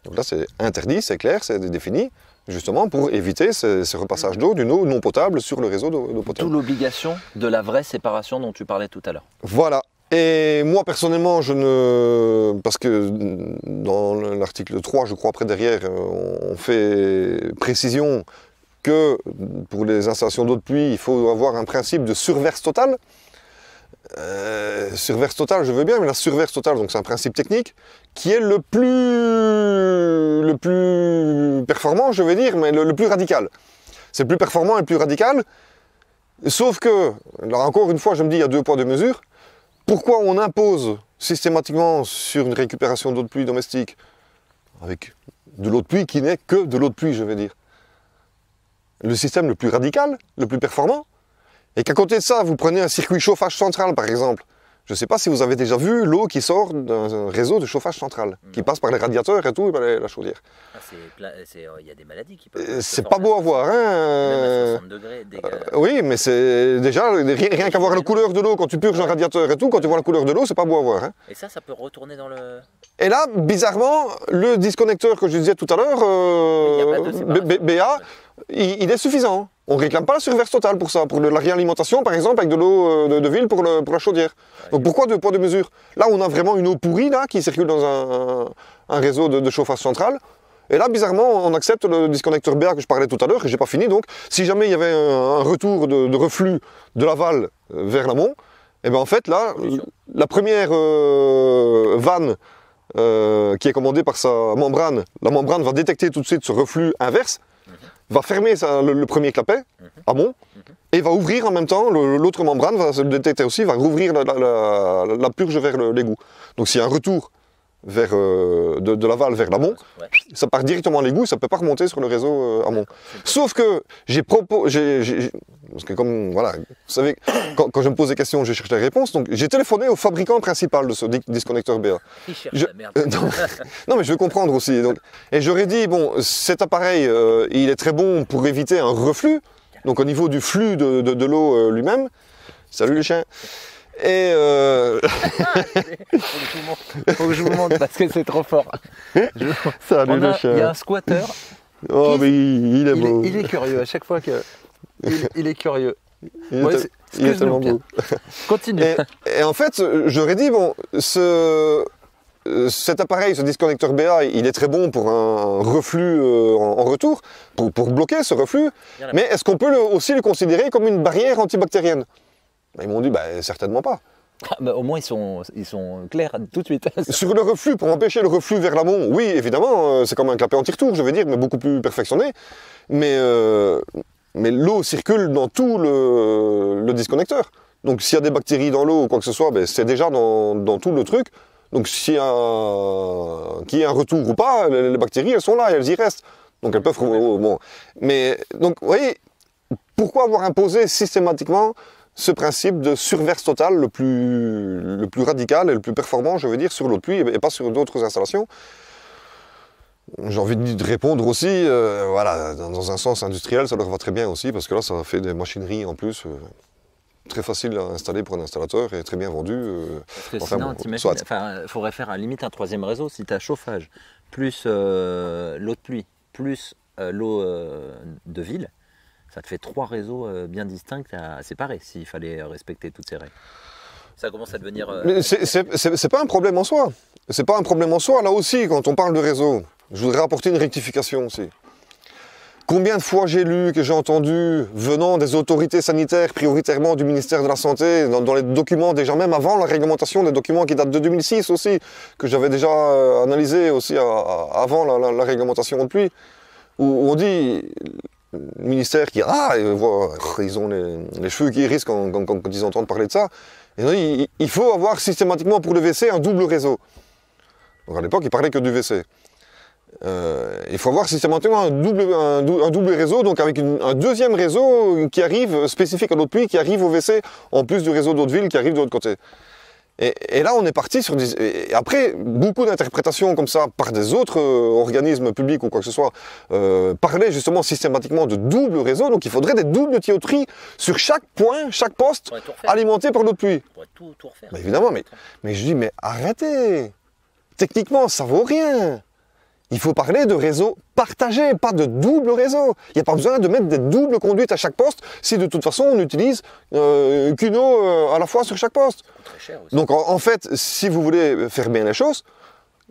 Donc là c'est interdit, c'est clair, c'est défini, justement pour éviter ces repassages d'eau d'une eau non potable sur le réseau d'eau potable. D'où l'obligation de la vraie séparation dont tu parlais tout à l'heure. Voilà. Et moi personnellement, parce que dans l'article 3, je crois après derrière, on fait précision que pour les installations d'eau de pluie, il faut avoir un principe de surverse totale. Surverse totale, je veux bien, mais la surverse totale, donc c'est un principe technique qui est le plus performant, je vais dire, mais le plus radical. C'est le plus performant et le plus radical. Sauf que, là encore une fois, je me dis, il y a 2 poids, 2 mesures. Pourquoi on impose systématiquement sur une récupération d'eau de pluie domestique, avec de l'eau de pluie qui n'est que de l'eau de pluie, je vais dire, le système le plus radical, le plus performant, et qu'à côté de ça, vous prenez un circuit chauffage central, par exemple. Je ne sais pas si vous avez déjà vu l'eau qui sort d'un réseau de chauffage central, qui passe par les radiateurs et tout, et par la chaudière. Il y a des maladies qui peuvent... C'est pas beau à voir, hein. Même à 60 degrés, oui, mais c'est déjà, rien qu'à voir la couleur de l'eau quand tu purges un radiateur et tout, quand tu vois la couleur de l'eau, c'est pas beau à voir. Hein. Et ça peut retourner dans le... Et là, bizarrement, le disconnecteur que je disais tout à l'heure, BA, il est suffisant. On ne réclame pas la surverse totale pour ça, pour la réalimentation par exemple avec de l'eau de ville pour la chaudière. Donc pourquoi 2 poids 2 mesures? Là on a vraiment une eau pourrie là, qui circule dans un réseau de chauffage central. Et là bizarrement on accepte le disconnecteur BA que je parlais tout à l'heure, que je n'ai pas fini. Donc si jamais il y avait un retour de reflux de l'aval vers l'amont, et bien en fait là, la première vanne qui est commandée par sa membrane, la membrane va détecter tout de suite ce reflux inverse, va fermer le premier clapet, amont, et va ouvrir en même temps, l'autre membrane va se le détecter aussi, va rouvrir la purge vers l'égout. Donc s'il y a un retour de l'aval vers l'amont, ça part directement à l'égout, ça ne peut pas remonter sur le réseau amont. Sauf que parce que comme, voilà, vous savez, quand je me pose des questions, je cherche des réponses, donc j'ai téléphoné au fabricant principal de ce disconnecteur BA. Il cherche la merde. Non mais je veux comprendre aussi. Donc, et j'aurais dit, bon, cet appareil, il est très bon pour éviter un reflux, donc au niveau du flux de l'eau lui-même. Salut les chiens. Et faut que je vous montre parce que c'est trop fort. Salut le chien. Il y a un squatter. Oh mais il est beau. Il est curieux à chaque fois que... Il est curieux. Il est tellement beau. Continue. Et en fait, j'aurais dit, bon, cet appareil, ce disconnecteur BA, il est très bon pour un reflux en retour, pour bloquer ce reflux, mais est-ce qu'on peut aussi le considérer comme une barrière antibactérienne? Ils m'ont dit, certainement pas. Ah, au moins ils sont clairs tout de suite. Sur le reflux, pour empêcher le reflux vers l'amont, oui, évidemment, c'est comme un clapet anti-retour, je veux dire, mais beaucoup plus perfectionné. Mais l'eau circule dans tout le disconnecteur. Donc s'il y a des bactéries dans l'eau ou quoi que ce soit, c'est déjà dans tout le truc. Donc qu'il y ait un retour ou pas, les bactéries, elles sont là, elles y restent. Donc elles peuvent... Bon. Mais donc, vous voyez, pourquoi avoir imposé systématiquement ce principe de surverse totale le plus radical et le plus performant, je veux dire, sur l'eau de pluie et pas sur d'autres installations? J'ai envie de répondre aussi, voilà, dans un sens industriel, ça leur va très bien aussi, parce que là, ça fait des machineries en plus, très faciles à installer pour un installateur et très bien vendues. Parce que sinon, t'imagines, il faudrait faire à limite un 3e réseau, si tu as chauffage, plus l'eau de pluie, plus l'eau de ville, ça te fait 3 réseaux bien distincts à séparer, s'il fallait respecter toutes ces règles. Ça commence à devenir... Mais c'est pas un problème en soi. C'est pas un problème en soi. Là aussi, quand on parle de réseau, je voudrais apporter une rectification aussi. Combien de fois j'ai lu, que j'ai entendu, venant des autorités sanitaires, prioritairement du ministère de la Santé, dans les documents, déjà même avant la réglementation, des documents qui datent de 2006 aussi, que j'avais déjà analysé aussi avant la réglementation de pluie, où on dit... Le ministère qui ils ont les cheveux qui hérissent quand ils entendent parler de ça. Et il faut avoir systématiquement pour le WC un double réseau. Donc à l'époque, il parlait que du WC. Il faut avoir systématiquement un double réseau, donc avec un 2e réseau qui arrive, spécifique à l'eau de pluie, qui arrive au WC, en plus du réseau d'eau de ville qui arrive de l'autre côté. Et là, on est parti sur et après, beaucoup d'interprétations comme ça par des autres organismes publics ou quoi que ce soit parlaient justement systématiquement de double réseau. Donc il faudrait des doubles tuyauteries sur chaque point, chaque poste alimenté par l'eau de pluie. On pourrait tout refaire. Évidemment, mais je dis, mais arrêtez. Techniquement, ça vaut rien. Il faut parler de réseau partagé, pas de double réseau. Il n'y a pas besoin de mettre des doubles conduites à chaque poste si de toute façon on utilise qu'une eau à la fois sur chaque poste. Très cher aussi. Donc en fait, si vous voulez faire bien les choses,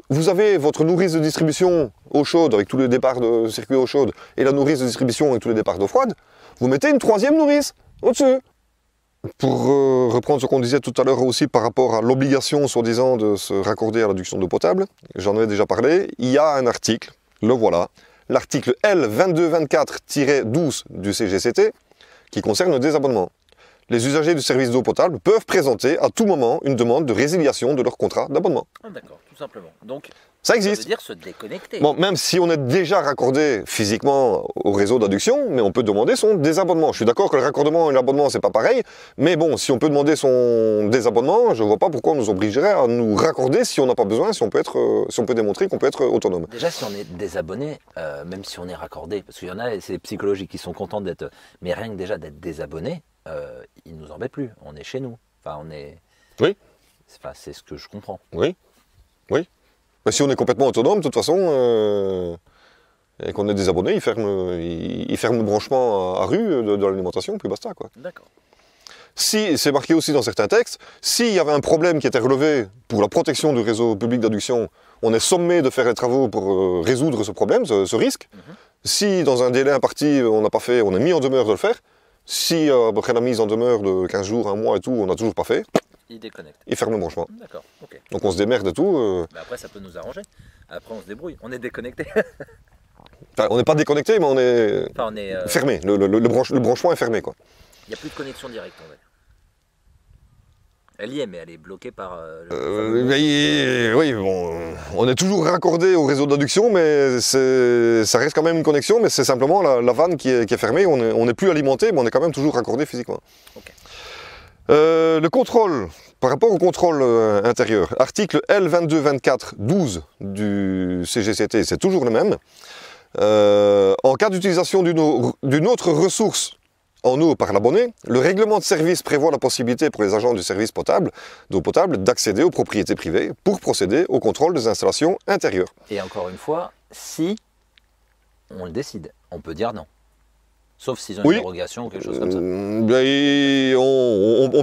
vous avez votre nourrice de distribution eau chaude avec tous les départs de circuit eau chaude et la nourrice de distribution avec tous les départs d'eau froide. Vous mettez une 3e nourrice au-dessus. Pour reprendre ce qu'on disait tout à l'heure aussi par rapport à l'obligation, soi-disant, de se raccorder à l'adduction d'eau potable, j'en avais déjà parlé, il y a un article, le voilà, l'article L2224-12 du CGCT, qui concerne le désabonnement. Les usagers du service d'eau potable peuvent présenter à tout moment une demande de résiliation de leur contrat d'abonnement. Ah, d'accord, tout simplement. Donc, ça existe. Ça veut dire se déconnecter. Bon, même si on est déjà raccordé physiquement au réseau d'adduction, mais on peut demander son désabonnement. Je suis d'accord que le raccordement et l'abonnement, c'est pas pareil, mais bon, si on peut demander son désabonnement, je vois pas pourquoi on nous obligerait à nous raccorder si on n'a pas besoin, si on peut démontrer qu'on peut être autonome. Déjà, si on est désabonné, même si on est raccordé, parce qu'il y en a, c'est psychologiques qui sont contents d'être, mais rien que déjà d'être désabonné, ils nous embêtent plus. On est chez nous. Enfin, on est. Oui. Enfin, c'est ce que je comprends. Oui. Oui. Mais si on est complètement autonome, de toute façon, et qu'on est désabonné, il ferme le branchement à rue de l'alimentation, puis basta, quoi. D'accord. Si, c'est marqué aussi dans certains textes, s'il y avait un problème qui était relevé pour la protection du réseau public d'adduction, on est sommé de faire les travaux pour résoudre ce problème, ce risque. Si dans un délai imparti, on n'a pas fait, on est mis en demeure de le faire. Si après la mise en demeure de 15 jours, un mois et tout, on n'a toujours pas fait, Il déconnecte. il ferme le branchement. D'accord, ok. Donc on se démerde et tout. Mais après, ça peut nous arranger. Après, on se débrouille. On est déconnecté. Enfin, on n'est pas déconnecté, mais on est, Enfin, on est. fermé. Le branchement est fermé, quoi. Il n'y a plus de connexion directe, on va dire. Elle y est, mais elle est bloquée par. Oui, bon, on est toujours raccordé au réseau d'adduction, mais ça reste quand même une connexion, mais c'est simplement la vanne qui est fermée. On n'est plus alimenté, mais on est quand même toujours raccordé physiquement. Ok. Le contrôle, par rapport au contrôle intérieur, article L2224-12 du CGCT, c'est toujours le même. En cas d'utilisation d'une autre ressource en eau par l'abonné, le règlement de service prévoit la possibilité pour les agents du service d'eau potable d'accéder aux propriétés privées pour procéder au contrôle des installations intérieures. Et encore une fois, si on le décide, on peut dire non. Sauf s'ils ont une dérogation ou quelque chose comme ça. On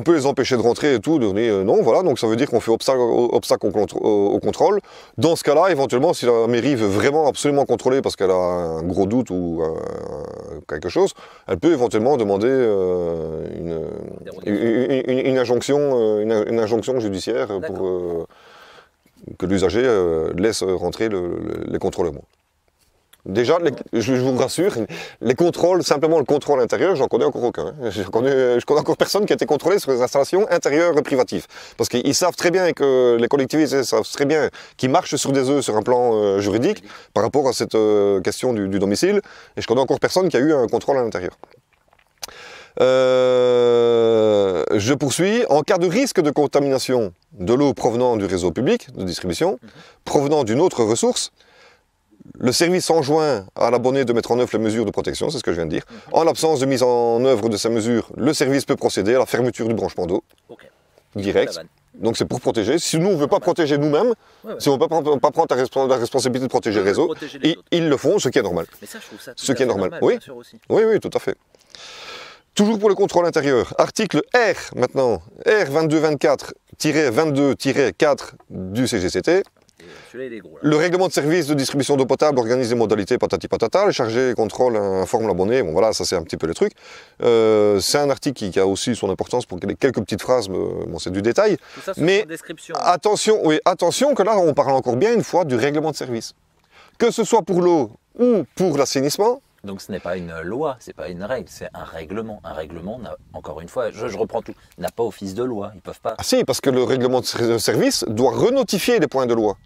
peut les empêcher de rentrer et tout, de dire non, voilà, donc ça veut dire qu'on fait obstacle au contrôle. Dans ce cas-là, éventuellement, si la mairie veut vraiment absolument contrôler parce qu'elle a un gros doute ou quelque chose, elle peut éventuellement demander une injonction judiciaire pour que l'usager laisse rentrer les contrôleurs. Déjà, je vous rassure, les contrôles, simplement le contrôle intérieur, j'en connais encore aucun. Je connais encore personne qui a été contrôlé sur les installations intérieures et privatives. Parce qu'ils savent très bien que les collectivités savent très bien qu'ils marchent sur des œufs sur un plan juridique par rapport à cette question du domicile. Et je connais encore personne qui a eu un contrôle à l'intérieur. Je poursuis. En cas de risque de contamination de l'eau provenant du réseau public de distribution, provenant d'une autre ressource, le service enjoint à l'abonné de mettre en œuvre les mesures de protection, c'est ce que je viens de dire. En l'absence de mise en œuvre de ces mesures, le service peut procéder à la fermeture du branchement d'eau, direct. Donc c'est pour protéger. Si nous, on ne veut pas protéger nous-mêmes, si on ne veut pas prendre la responsabilité de protéger le réseau, ils le font, ce qui est normal. Mais ça, je trouve ça ce qui est normal. Oui. Oui, tout à fait. Toujours pour le contrôle intérieur, article R maintenant, R2224-22-4 du CGCT. Le règlement de service de distribution d'eau potable organise les modalités patati patata, le chargé contrôle informe l'abonné, bon voilà, ça c'est un petit peu les trucs. C'est un article qui a aussi son importance pour quelques petites phrases, bon c'est du détail. Tout ça, mais attention, attention que là on parle encore bien une fois du règlement de service. Que ce soit pour l'eau ou pour l'assainissement. Donc ce n'est pas une loi, c'est pas une règle, c'est un règlement. Un règlement, encore une fois, je reprends tout, n'a pas office de loi, ils peuvent pas. Ah si, parce que le règlement de service doit renotifier les points de loi.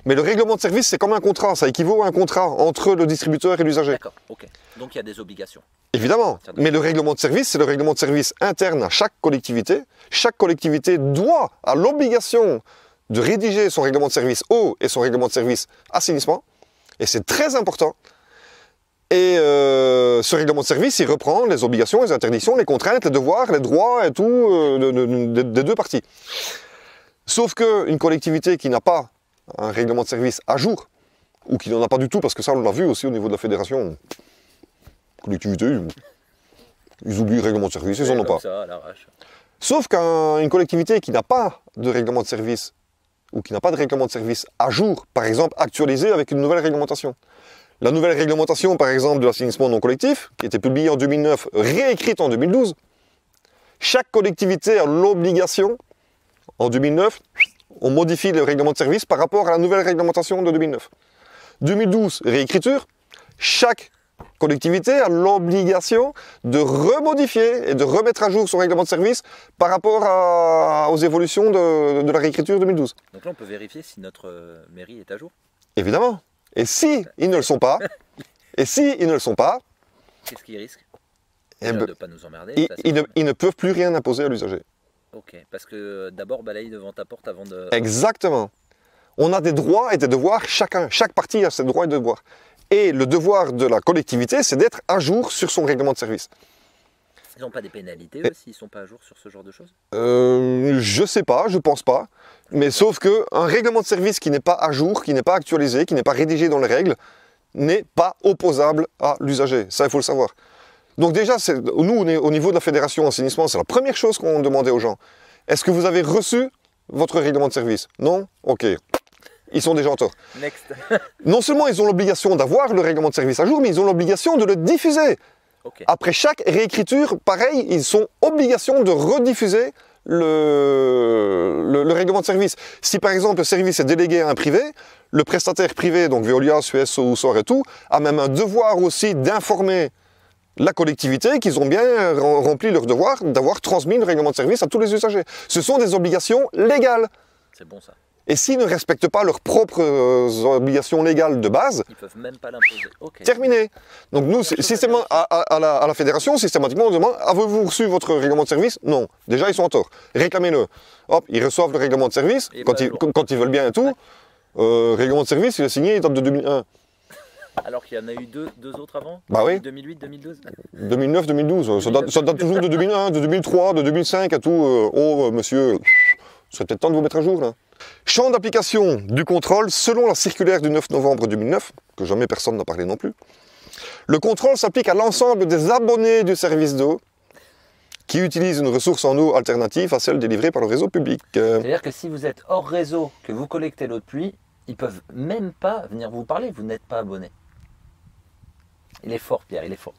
Mais le règlement de service, c'est comme un contrat, ça équivaut à un contrat entre le distributeur et l'usager. D'accord, ok. Donc il y a des obligations. Évidemment, mais le règlement de service, c'est le règlement de service interne à chaque collectivité. Chaque collectivité doit, a l'obligation de rédiger son règlement de service eau et son règlement de service assainissement. Et c'est très important. Et ce règlement de service, il reprend les obligations, les interdictions, les contraintes, les devoirs, les droits et tout des deux parties. Sauf qu'une collectivité qui n'a pas un règlement de service à jour, ou qui n'en a pas du tout, parce que ça on l'a vu aussi au niveau de la fédération, collectivité, ils oublient le règlement de service, ils n'en ont pas. Ça, à l'arrache. Sauf qu'une collectivité qui n'a pas de règlement de service, ou qui n'a pas de règlement de service à jour, par exemple actualisé avec une nouvelle réglementation. La nouvelle réglementation, par exemple, de l'assainissement non collectif, qui a été publiée en 2009, réécrite en 2012, Chaque collectivité a l'obligation, en 2009, on modifie le règlement de service par rapport à la nouvelle réglementation de 2009. 2012, réécriture, chaque collectivité a l'obligation de remodifier et de remettre à jour son règlement de service par rapport aux évolutions de la réécriture 2012. Donc là, on peut vérifier si notre mairie est à jour. Évidemment. Et si ils ne le sont pas, qu'est-ce qu'ils risquent de ne pas nous emmerder. ils ne peuvent plus rien imposer à l'usager. Ok, parce que d'abord balaye devant ta porte avant de... Exactement. On a des droits et des devoirs, chacun. Chaque partie a ses droits et devoirs. Et le devoir de la collectivité, c'est d'être à jour sur son règlement de service. Ils n'ont pas des pénalités eux, s'ils ne sont pas à jour sur ce genre de choses? Je sais pas, je pense pas. Mais sauf qu'un règlement de service qui n'est pas à jour, qui n'est pas actualisé, qui n'est pas rédigé dans les règles, n'est pas opposable à l'usager. Ça, il faut le savoir. Donc déjà, nous, au niveau de la fédération assainissement, c'est la première chose qu'on demandait aux gens. Est-ce que vous avez reçu votre règlement de service? Non? Ok. Ils sont déjà en tort. Next. Non seulement ils ont l'obligation d'avoir le règlement de service à jour, mais ils ont l'obligation de le diffuser. Okay. Après chaque réécriture, pareil, ils ont obligation de rediffuser le règlement de service. Si par exemple le service est délégué à un privé, le prestataire privé, donc Veolia, Suez, SOR et tout, a même un devoir aussi d'informer la collectivité qu'ils ont bien rempli leur devoir d'avoir transmis le règlement de service à tous les usagers. Ce sont des obligations légales. C'est bon ça. Et s'ils ne respectent pas leurs propres obligations légales de base, ils ne peuvent même pas l'imposer. Okay. Terminé. Donc nous, à la fédération, systématiquement, on demande, avez-vous reçu votre règlement de service? Non. Déjà, ils sont en tort. Réclamez-le. Hop, ils reçoivent le règlement de service, quand ils veulent bien et tout. Règlement de service, il est signé, il date de 2001. Alors qu'il y en a eu deux autres avant? Bah oui. 2008, 2012 2009, 2012. Ça date toujours de 2001, de 2003, de 2005 et tout. Monsieur, ce serait peut-être temps de vous mettre à jour, là. Champ d'application du contrôle selon la circulaire du 9 novembre 2009, que jamais personne n'a parlé non plus. Le contrôle s'applique à l'ensemble des abonnés du service d'eau qui utilisent une ressource en eau alternative à celle délivrée par le réseau public. C'est-à-dire que si vous êtes hors réseau, que vous collectez l'eau de pluie, ils ne peuvent même pas venir vous parler, vous n'êtes pas abonné. Il est fort, Pierre, il est fort.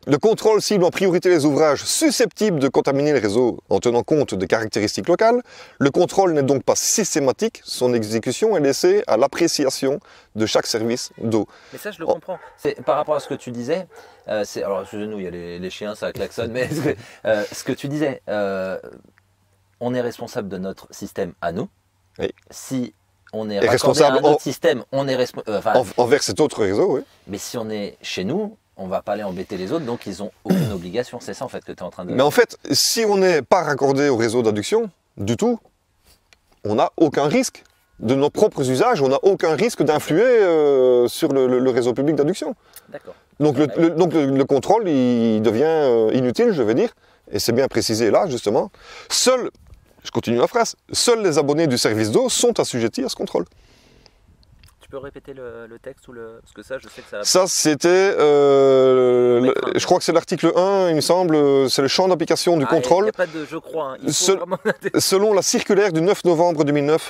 Le contrôle cible en priorité les ouvrages susceptibles de contaminer les réseaux en tenant compte des caractéristiques locales. Le contrôle n'est donc pas systématique, son exécution est laissée à l'appréciation de chaque service d'eau. Mais ça, je le comprends. C'est, par rapport à ce que tu disais, alors excusez-nous, il y a les chiens, ça klaxonne, mais ce que tu disais, on est responsable de notre système à nous. Oui. Si on est responsable à un autre système, on est envers cet autre réseau, oui. Mais si on est chez nous, on ne va pas aller embêter les autres, donc ils n'ont aucune obligation. C'est ça en fait que tu es en train de... Mais en fait, si on n'est pas raccordé au réseau d'adduction, du tout, on n'a aucun risque. De nos propres usages, on n'a aucun risque d'influer sur le réseau public d'adduction. D'accord. Donc, le contrôle, il devient inutile, je vais dire, et c'est bien précisé là, justement. Je continue la phrase, seuls les abonnés du service d'eau sont assujettis à ce contrôle. Tu peux répéter le texte ou le... Parce que ça, je sais que ça... Ça, c'était... je crois que c'est l'article 1, il me semble, c'est le champ d'application du contrôle. Il n'y a pas de je crois. Hein. Selon la circulaire du 9 novembre 2009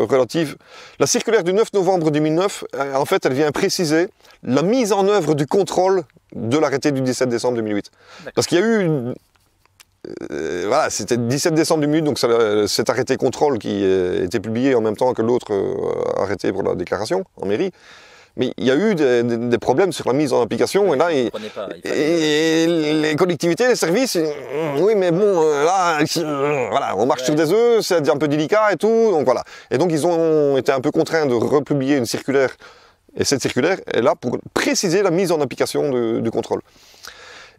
relative... La circulaire du 9 novembre 2009, en fait, elle vient préciser la mise en œuvre du contrôle de l'arrêté du 17 décembre 2008. Parce qu'il y a eu... voilà, c'était le 17 décembre 2008, donc cet arrêté contrôle qui était publié en même temps que l'autre arrêté pour la déclaration en mairie. Mais il y a eu des problèmes sur la mise en application, et là, les collectivités, les services, oui, mais bon, là, voilà, on marche sur des œufs, c'est un peu délicat et tout, donc voilà. Et donc ils ont été un peu contraints de republier une circulaire, et cette circulaire est là pour préciser la mise en application du contrôle.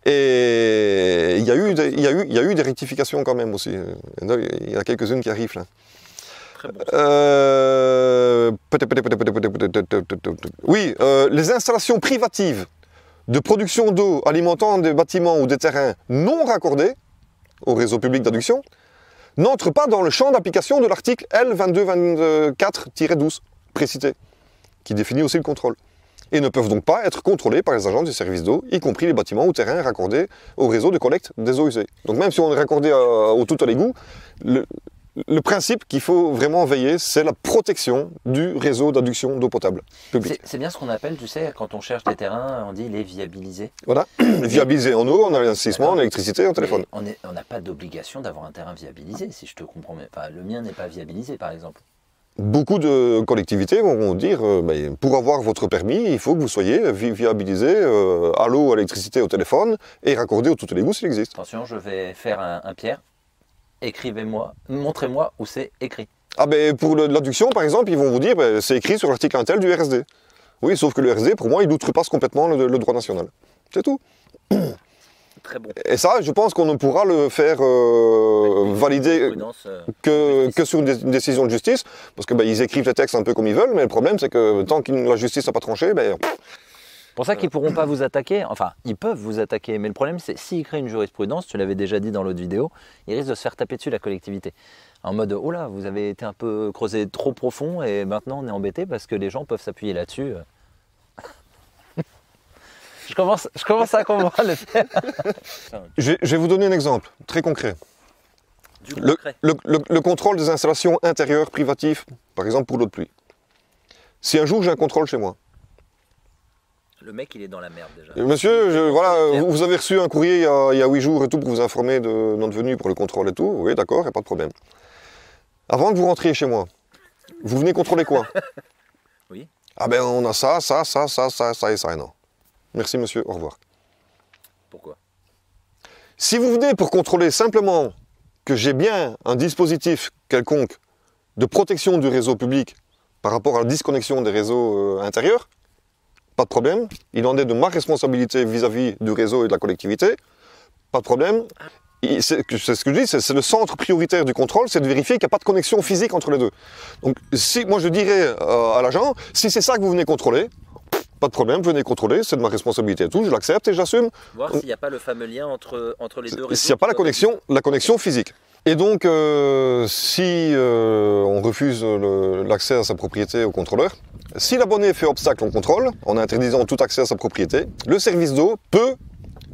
Et il y a eu des rectifications quand même aussi. Il y en a quelques-unes qui arrivent là. Oui, les installations privatives de production d'eau alimentant des bâtiments ou des terrains non raccordés au réseau public d'adduction n'entrent pas dans le champ d'application de l'article L2224-12 précité, qui définit aussi le contrôle. Et ne peuvent donc pas être contrôlés par les agents du service d'eau, y compris les bâtiments ou terrains raccordés au réseau de collecte des eaux usées. Donc même si on est raccordé au tout à l'égout, le principe qu'il faut vraiment veiller, c'est la protection du réseau d'adduction d'eau potable publique. C'est bien ce qu'on appelle, tu sais, quand on cherche des terrains, on dit les viabiliser. Voilà, viabiliser en eau, en investissement, en électricité, en téléphone. On n'a pas d'obligation d'avoir un terrain viabilisé, si je te comprends bien. Enfin, le mien n'est pas viabilisé, par exemple. Beaucoup de collectivités vont dire, pour avoir votre permis, il faut que vous soyez viabilisé à l'eau, à l'électricité, au téléphone, et raccordé au tout l'égout s'il existe. Attention, je vais faire un Pierre. Écrivez-moi, montrez-moi où c'est écrit. Ah ben pour l'adduction par exemple, ils vont vous dire c'est écrit sur l'article 1 tel du RSD. Oui, sauf que le RSD pour moi il outrepasse complètement le droit national. C'est tout. Très bon. Et ça, je pense qu'on ne pourra le faire valider que sur une décision de justice, parce que ils écrivent les textes un peu comme ils veulent, mais le problème c'est que tant que la justice n'a pas tranché, C'est pour ça qu'ils ne pourront pas vous attaquer, enfin ils peuvent vous attaquer, mais le problème c'est s'ils créent une jurisprudence, tu l'avais déjà dit dans l'autre vidéo, ils risquent de se faire taper dessus la collectivité. En mode, oh là, vous avez été un peu creusé trop profond et maintenant on est embêté parce que les gens peuvent s'appuyer là-dessus. je commence à comprendre le faire. Je vais vous donner un exemple très concret. Le contrôle des installations intérieures privatives, par exemple pour l'eau de pluie. Si un jour j'ai un contrôle chez moi, le mec, il est dans la merde déjà. Monsieur, vous avez reçu un courrier il y a 8 jours et tout pour vous informer de notre venue pour le contrôle et tout. Oui, d'accord, il n'y a pas de problème. Avant que vous rentriez chez moi, vous venez contrôler quoi? Oui. Ah ben on a ça et ça et non. Merci monsieur, au revoir. Pourquoi? Si vous venez pour contrôler simplement que j'ai bien un dispositif quelconque de protection du réseau public par rapport à la disconnexion des réseaux intérieurs, pas de problème, il en est de ma responsabilité vis-à-vis du réseau et de la collectivité, pas de problème. C'est ce que je dis, c'est le centre prioritaire du contrôle, c'est de vérifier qu'il n'y a pas de connexion physique entre les deux. Donc moi je dirais à l'agent, si c'est ça que vous venez contrôler, pas de problème, venez contrôler, c'est de ma responsabilité et tout, je l'accepte et j'assume. Voir s'il n'y a pas le fameux lien entre les deux réseaux. S'il n'y a pas la connexion physique. Et donc, si on refuse l'accès à sa propriété au contrôleur, si l'abonné fait obstacle au contrôle, en interdisant tout accès à sa propriété, le service d'eau peut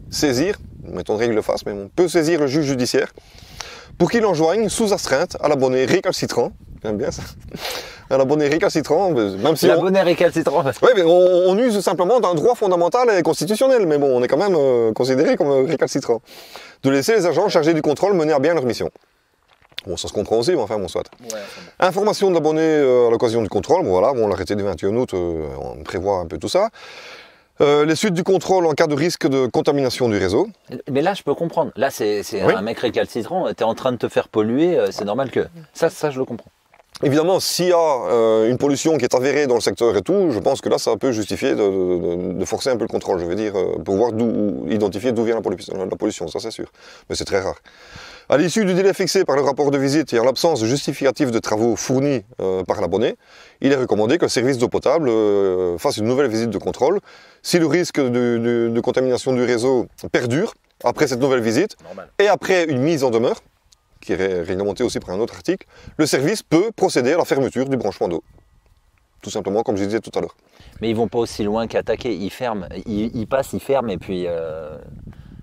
saisir, m'étonnerait qu'il le fasse, mais on peut saisir le juge judiciaire pour qu'il enjoigne sous astreinte à l'abonné récalcitrant, j'aime bien ça, à l'abonné récalcitrant, même si l'abonné récalcitrant. Oui, mais on use simplement d'un droit fondamental et constitutionnel, mais bon, on est quand même considéré comme récalcitrant. De laisser les agents chargés du contrôle mener à bien leur mission. Bon, ça se comprend aussi, mais enfin, bon, soit. Ouais, information de l'abonné à l'occasion du contrôle, bon, voilà, l'arrêté du 21 août, on prévoit un peu tout ça. Les suites du contrôle en cas de risque de contamination du réseau. Mais là, je peux comprendre. Là, c'est oui. Un mec récalcitrant, tu es en train de te faire polluer, c'est normal que... Ça, je le comprends. Évidemment, s'il y a une pollution qui est avérée dans le secteur et tout, je pense que là, ça peut justifier de forcer un peu le contrôle, je veux dire, pour voir identifier d'où vient la pollution, ça c'est sûr. Mais c'est très rare. À l'issue du délai fixé par le rapport de visite et en l'absence de justificatif de travaux fournis par l'abonné, il est recommandé que le service d'eau potable fasse une nouvelle visite de contrôle. Si le risque de contamination du réseau perdure après cette nouvelle visite et après une mise en demeure, qui est réglementé aussi par un autre article, le service peut procéder à la fermeture du branchement d'eau. Tout simplement, comme je disais tout à l'heure. Mais ils vont pas aussi loin qu'attaquer, ils ferment, ils passent, ils ferment, et puis...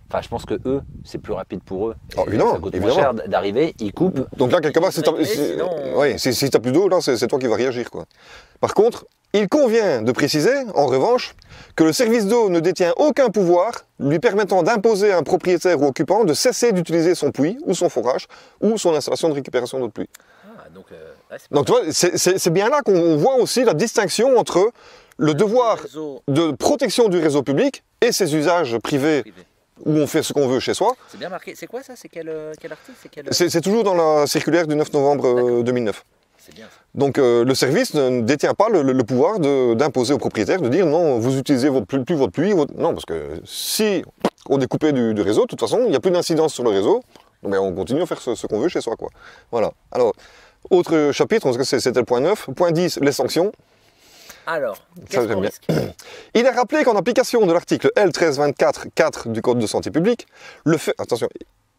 Enfin, je pense que eux, c'est plus rapide pour eux. Oh, évidemment, ça coûte moins cher d'arriver, ils coupent. Donc là, quelque part, si tu n'as plus d'eau, là, c'est toi qui vas réagir, quoi. Par contre, il convient de préciser, en revanche, que le service d'eau ne détient aucun pouvoir lui permettant d'imposer à un propriétaire ou occupant de cesser d'utiliser son puits ou son forage ou son installation de récupération d'eau de pluie. Ah, donc tu vois, c'est bien là qu'on voit aussi la distinction entre le devoir de protection du réseau public et ses usages privés. Où on fait ce qu'on veut chez soi. C'est bien marqué. C'est quoi ça? C'est quel article? C'est toujours dans la circulaire du 9 novembre 2009. C'est bien ça. Donc le service ne détient pas le pouvoir d'imposer aux propriétaires de dire non, vous utilisez plus votre pluie. Non, parce que si on est coupé du réseau, de toute façon, il n'y a plus d'incidence sur le réseau, mais on continue à faire ce qu'on veut chez soi, quoi. Voilà. Alors, autre chapitre, c'était le point 9. Point 10, les sanctions. Alors, qu'est-ce qu'on risque ? Il est rappelé qu'en application de l'article L1324-4 du Code de santé publique, attention,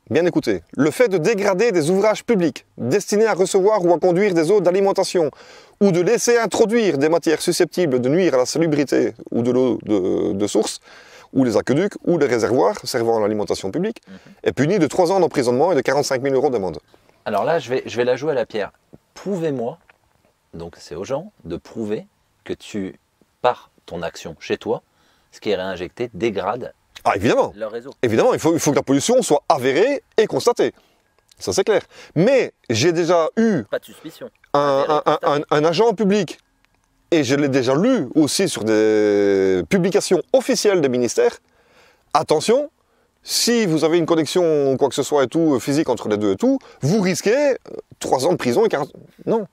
bien écoutez, le fait de dégrader des ouvrages publics destinés à recevoir ou à conduire des eaux d'alimentation ou de laisser introduire des matières susceptibles de nuire à la salubrité ou de l'eau de source, ou les aqueducs ou les réservoirs servant à l'alimentation publique, est puni de 3 ans d'emprisonnement et de 45 000 € d'amende. Alors là, je vais la jouer à la pierre. Prouvez-moi, donc c'est aux gens, de prouver que par ton action chez toi, ce qui est réinjecté dégrade évidemment. leur réseau. Évidemment, il faut que la pollution soit avérée et constatée. Ça, c'est clair. Mais j'ai déjà eu Pas de suspicion. un agent public, et je l'ai déjà lu aussi sur des publications officielles des ministères. Attention, si vous avez une connexion ou quoi que ce soit et tout, physique entre les deux et tout, vous risquez 3 ans de prison et 40... Non.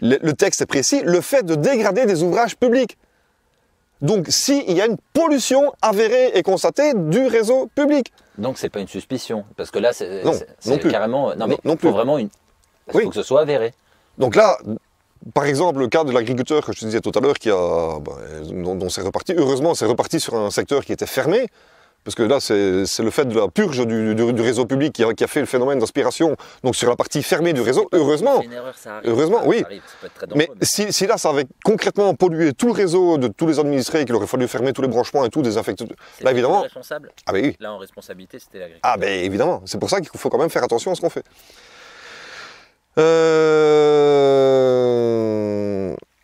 Le texte est précis, le fait de dégrader des ouvrages publics. Donc, s'il y a une pollution avérée et constatée du réseau public. Donc, c'est pas une suspicion. Parce que là, c'est plus. carrément. Non, mais non il faut plus. vraiment il faut que ce soit avéré. Donc là, par exemple, le cas de l'agriculteur que je te disais tout à l'heure, dont c'est reparti. Heureusement, c'est reparti sur un secteur qui était fermé. Parce que là, c'est le fait de la purge du réseau public qui a fait le phénomène d'aspiration. Donc sur la partie fermée du réseau, heureusement. C'est une erreur, ça arrive. Heureusement, oui. Ça peut être très dangereux, Mais si là, ça avait concrètement pollué tout le réseau de tous les administrés, qu'il aurait fallu fermer tous les branchements et tout, désinfecter. Là, évidemment. Responsable. Ah, ben oui. Là, en responsabilité, c'était l'agriculteur. Ah, ben évidemment. C'est pour ça qu'il faut quand même faire attention à ce qu'on fait.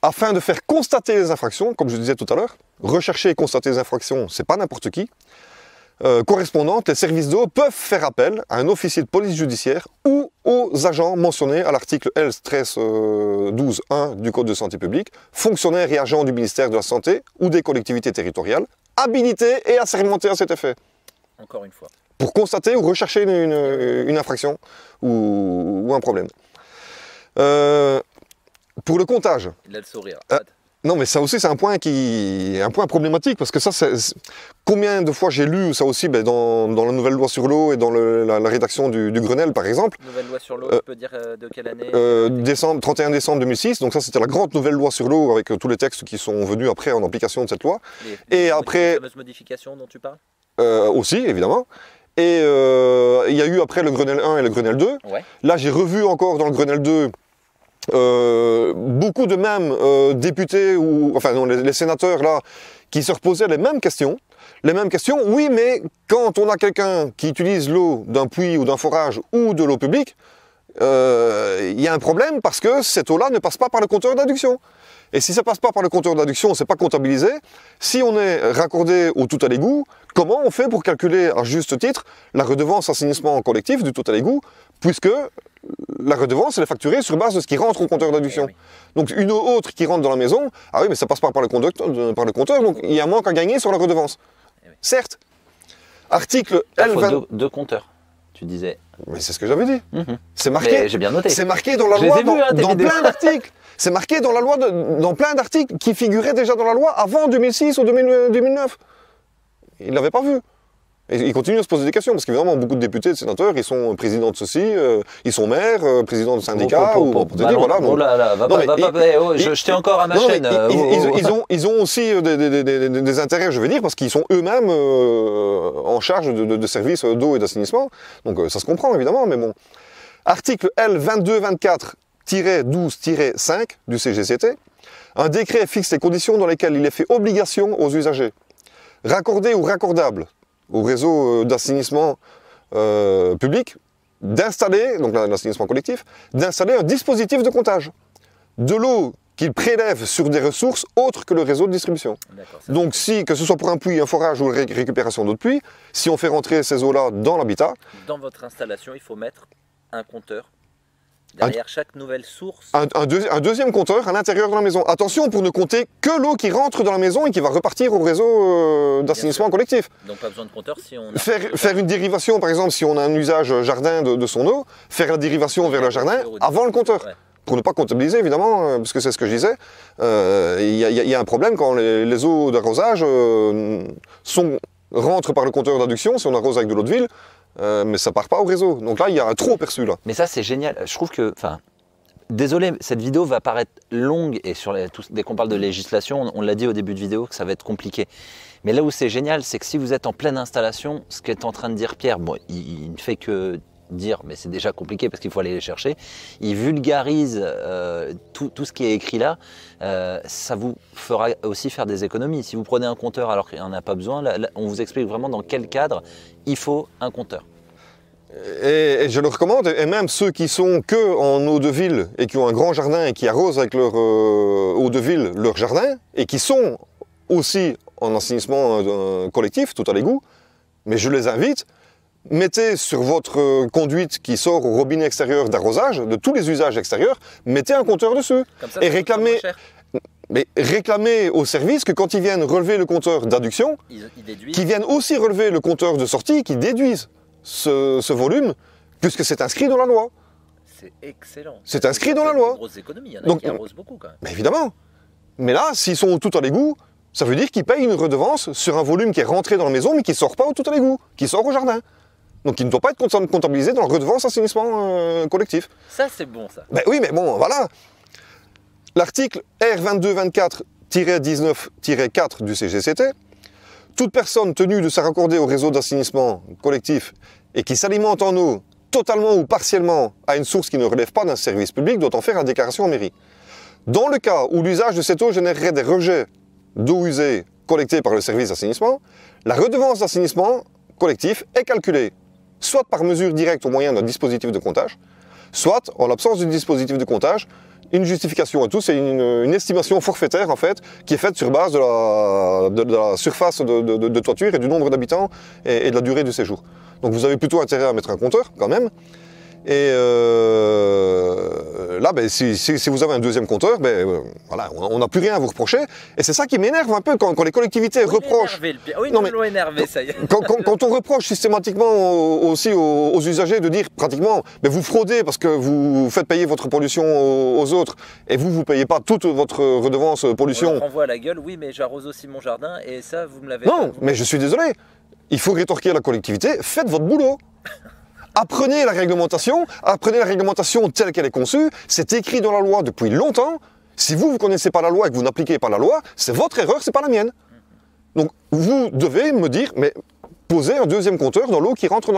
Afin de faire constater les infractions, comme je disais tout à l'heure, rechercher et constater les infractions, c'est pas n'importe qui. Correspondantes, les services d'eau peuvent faire appel à un officier de police judiciaire ou aux agents mentionnés à l'article L1312.1 du Code de santé publique, fonctionnaires et agents du ministère de la Santé ou des collectivités territoriales, habilités et assermentés à cet effet. Encore une fois. Pour constater ou rechercher une infraction ou un problème. Pour le comptage. Il a le sourire. Non, mais ça aussi, c'est un point problématique, parce que ça, combien de fois j'ai lu ça aussi dans la nouvelle loi sur l'eau et dans la rédaction du Grenelle, par exemple. Nouvelle loi sur l'eau, tu peux dire de quelle année 31 décembre 2006, donc ça, c'était la grande nouvelle loi sur l'eau, avec tous les textes qui sont venus après en application de cette loi. Les fameuses modifications dont tu parles aussi, évidemment. Et il y a eu après le Grenelle 1 et le Grenelle 2. Ouais. Là, j'ai revu encore dans le Grenelle 2 beaucoup de mêmes députés, les sénateurs là, qui se reposaient les mêmes questions. Oui, mais quand on a quelqu'un qui utilise l'eau d'un puits ou d'un forage ou de l'eau publique, il y a un problème parce que cette eau-là ne passe pas par le compteur d'adduction. Et si ça ne passe pas par le compteur d'adduction, c'est pas comptabilisé. Si on est raccordé au tout à l'égout, comment on fait pour calculer à juste titre la redevance assainissement collectif du tout à l'égout, puisque la redevance, elle est facturée sur base de ce qui rentre au compteur d'adduction. Oui. Donc une eau autre qui rentre dans la maison, ah oui, mais ça passe pas par le compteur, donc il y a un manque à gagner sur la redevance. Oui. Certes. Article L20... Deux compteurs, tu disais. Mais c'est ce que j'avais dit. C'est marqué. J'ai bien noté. C'est marqué dans la loi, dans plein d'articles. C'est marqué dans la loi, dans plein d'articles qui figuraient déjà dans la loi avant 2006 ou 2009. Ils ne l'avaient pas vu. Et ils continuent à se poser des questions, parce qu'évidemment, beaucoup de députés, de sénateurs, ils sont présidents de ceci, ils sont maires, présidents de syndicats, je t'ai encore à ma chaîne. Ils ont aussi des intérêts, je veux dire, parce qu'ils sont eux-mêmes en charge de services d'eau et d'assainissement. Donc ça se comprend, évidemment, mais bon. Article L2224-12-5 du CGCT. Un décret fixe les conditions dans lesquelles il est fait obligation aux usagers, raccordés ou raccordables au réseau d'assainissement public, d'installer, donc l'assainissement collectif, d'installer un dispositif de comptage de l'eau qu'ils prélèvent sur des ressources autres que le réseau de distribution. Donc que ce soit pour un puits, un forage ou la récupération d'eau de puits, si on fait rentrer ces eaux-là dans l'habitat... Dans votre installation, il faut mettre un compteur derrière chaque nouvelle source. Un deuxième compteur à l'intérieur de la maison. Attention pour ne compter que l'eau qui rentre dans la maison et qui va repartir au réseau d'assainissement collectif. Donc pas besoin de compteur si on a... Faire une dérivation, par exemple, si on a un usage jardin de son eau, faire la dérivation vers le jardin avant le compteur. Ouais. Pour ne pas comptabiliser, évidemment, parce que c'est ce que je disais. Il y a un problème quand les eaux d'arrosage rentrent par le compteur d'adduction, si on arrose avec de l'eau de ville, mais ça part pas au réseau. Donc là, il y a un trop perçu là. Mais ça, c'est génial. Je trouve que, désolé, cette vidéo va paraître longue et dès qu'on parle de législation, on l'a dit au début de vidéo que ça va être compliqué. Mais là où c'est génial, c'est que si vous êtes en pleine installation, ce qu'est en train de dire Pierre, bon, il ne fait que dire, mais c'est déjà compliqué parce qu'il faut aller les chercher. Il vulgarise tout ce qui est écrit là. Ça vous fera aussi faire des économies. Si vous prenez un compteur alors qu'il n'y en a pas besoin, là, on vous explique vraiment dans quel cadre il faut un compteur. Et je le recommande, et même ceux qui sont que en eau de ville et qui ont un grand jardin et qui arrosent avec leur eau de ville leur jardin et qui sont aussi en assainissement collectif, tout à l'égout, mais je les invite, mettez sur votre conduite qui sort au robinet extérieur d'arrosage, de tous les usages extérieurs, mettez un compteur dessus. Comme ça, et réclamez au service que quand ils viennent relever le compteur d'adduction, qu'ils viennent aussi relever le compteur de sortie, qu'ils déduisent ce volume, puisque c'est inscrit dans la loi. C'est excellent. C'est inscrit dans la loi. Grosse économie, il y en a qui arrosent beaucoup quand même. Mais évidemment. Mais là, s'ils sont tout à l'égout, ça veut dire qu'ils payent une redevance sur un volume qui est rentré dans la maison, mais qui ne sort pas au tout à l'égout, qui sort au jardin. Donc il ne doit pas être comptabilisé dans la redevance assainissement collectif. Ça, c'est bon, ça. Ben oui, mais bon, voilà. L'article R2224-19-4 du CGCT, toute personne tenue de se raccorder au réseau d'assainissement collectif et qui s'alimente en eau totalement ou partiellement à une source qui ne relève pas d'un service public doit en faire la déclaration en mairie. Dans le cas où l'usage de cette eau générerait des rejets d'eau usée collectés par le service d'assainissement, la redevance d'assainissement collectif est calculée soit par mesure directe au moyen d'un dispositif de comptage, soit, en l'absence du dispositif de comptage, une justification à tout, c'est une estimation forfaitaire en fait, qui est faite sur base de la surface de toiture et du nombre d'habitants et de la durée du séjour. Donc vous avez plutôt intérêt à mettre un compteur quand même. Et là, ben, si vous avez un deuxième compteur, ben, voilà, on n'a plus rien à vous reprocher. Et c'est ça qui m'énerve un peu quand les collectivités reprochent. Oui, non, mais énervé, ça y est. Quand on reproche systématiquement aussi aux usagers de dire pratiquement, mais vous fraudez parce que vous faites payer votre pollution aux autres et vous ne payez pas toute votre redevance pollution. On leur renvoie à la gueule, oui, mais j'arrose aussi mon jardin et ça, vous me l'avez. Non, mais je suis désolé. Il faut rétorquer à la collectivité, faites votre boulot. Apprenez la réglementation telle qu'elle est conçue, c'est écrit dans la loi depuis longtemps. Si vous ne connaissez pas la loi et que vous n'appliquez pas la loi, c'est votre erreur, c'est pas la mienne. Donc vous devez me dire, mais posez un deuxième compteur dans l'eau qui rentre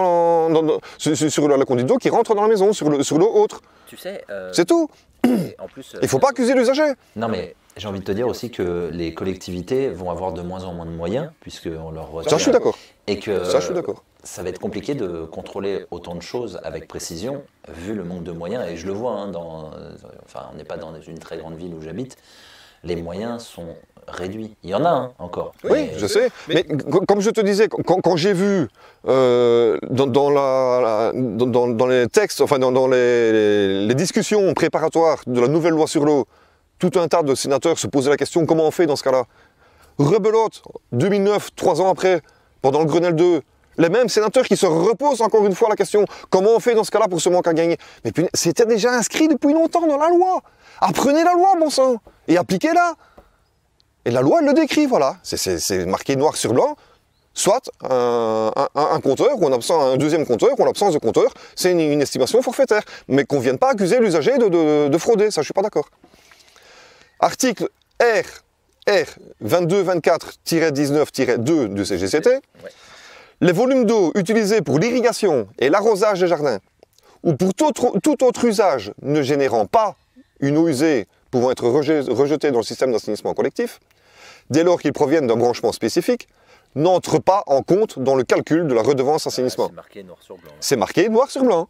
sur la conduite d'eau qui rentre dans la maison, sur l'eau autre. Tu sais, c'est tout. En plus, il ne faut pas accuser l'usager. Non mais j'ai envie de te dire aussi que les collectivités vont avoir de moins en moins de moyens, puisqu'on leur retire. Ça, je suis d'accord. Et que ça, je suis d'accord. Ça va être compliqué de contrôler autant de choses avec précision, vu le manque de moyens. Et je le vois, hein, enfin, on n'est pas dans une très grande ville où j'habite, les moyens sont réduits. Il y en a encore. Oui, je sais. Mais comme je te disais, quand j'ai vu dans les textes, enfin dans les discussions préparatoires de la nouvelle loi sur l'eau, tout un tas de sénateurs se posaient la question comment on fait dans ce cas-là. Rebelote, 2009, 3 ans après, pendant le Grenelle 2, les mêmes sénateurs qui se reposent encore une fois la question comment on fait dans ce cas-là pour ce manque à gagner. Mais c'était déjà inscrit depuis longtemps dans la loi. Apprenez la loi, bon sang, et appliquez-la. Et la loi, elle le décrit, voilà. C'est marqué noir sur blanc. Soit un compteur, ou un deuxième compteur, ou en l'absence de compteur, c'est une estimation forfaitaire. Mais qu'on ne vienne pas accuser l'usager de frauder, ça je ne suis pas d'accord. Article R 2224-19-2 du CGCT. Ouais. Les volumes d'eau utilisés pour l'irrigation et l'arrosage des jardins, ou pour tout autre usage ne générant pas une eau usée pouvant être rejetée dans le système d'assainissement collectif, dès lors qu'ils proviennent d'un branchement spécifique, n'entrent pas en compte dans le calcul de la redevance assainissement. C'est marqué noir sur blanc. C'est marqué noir sur blanc.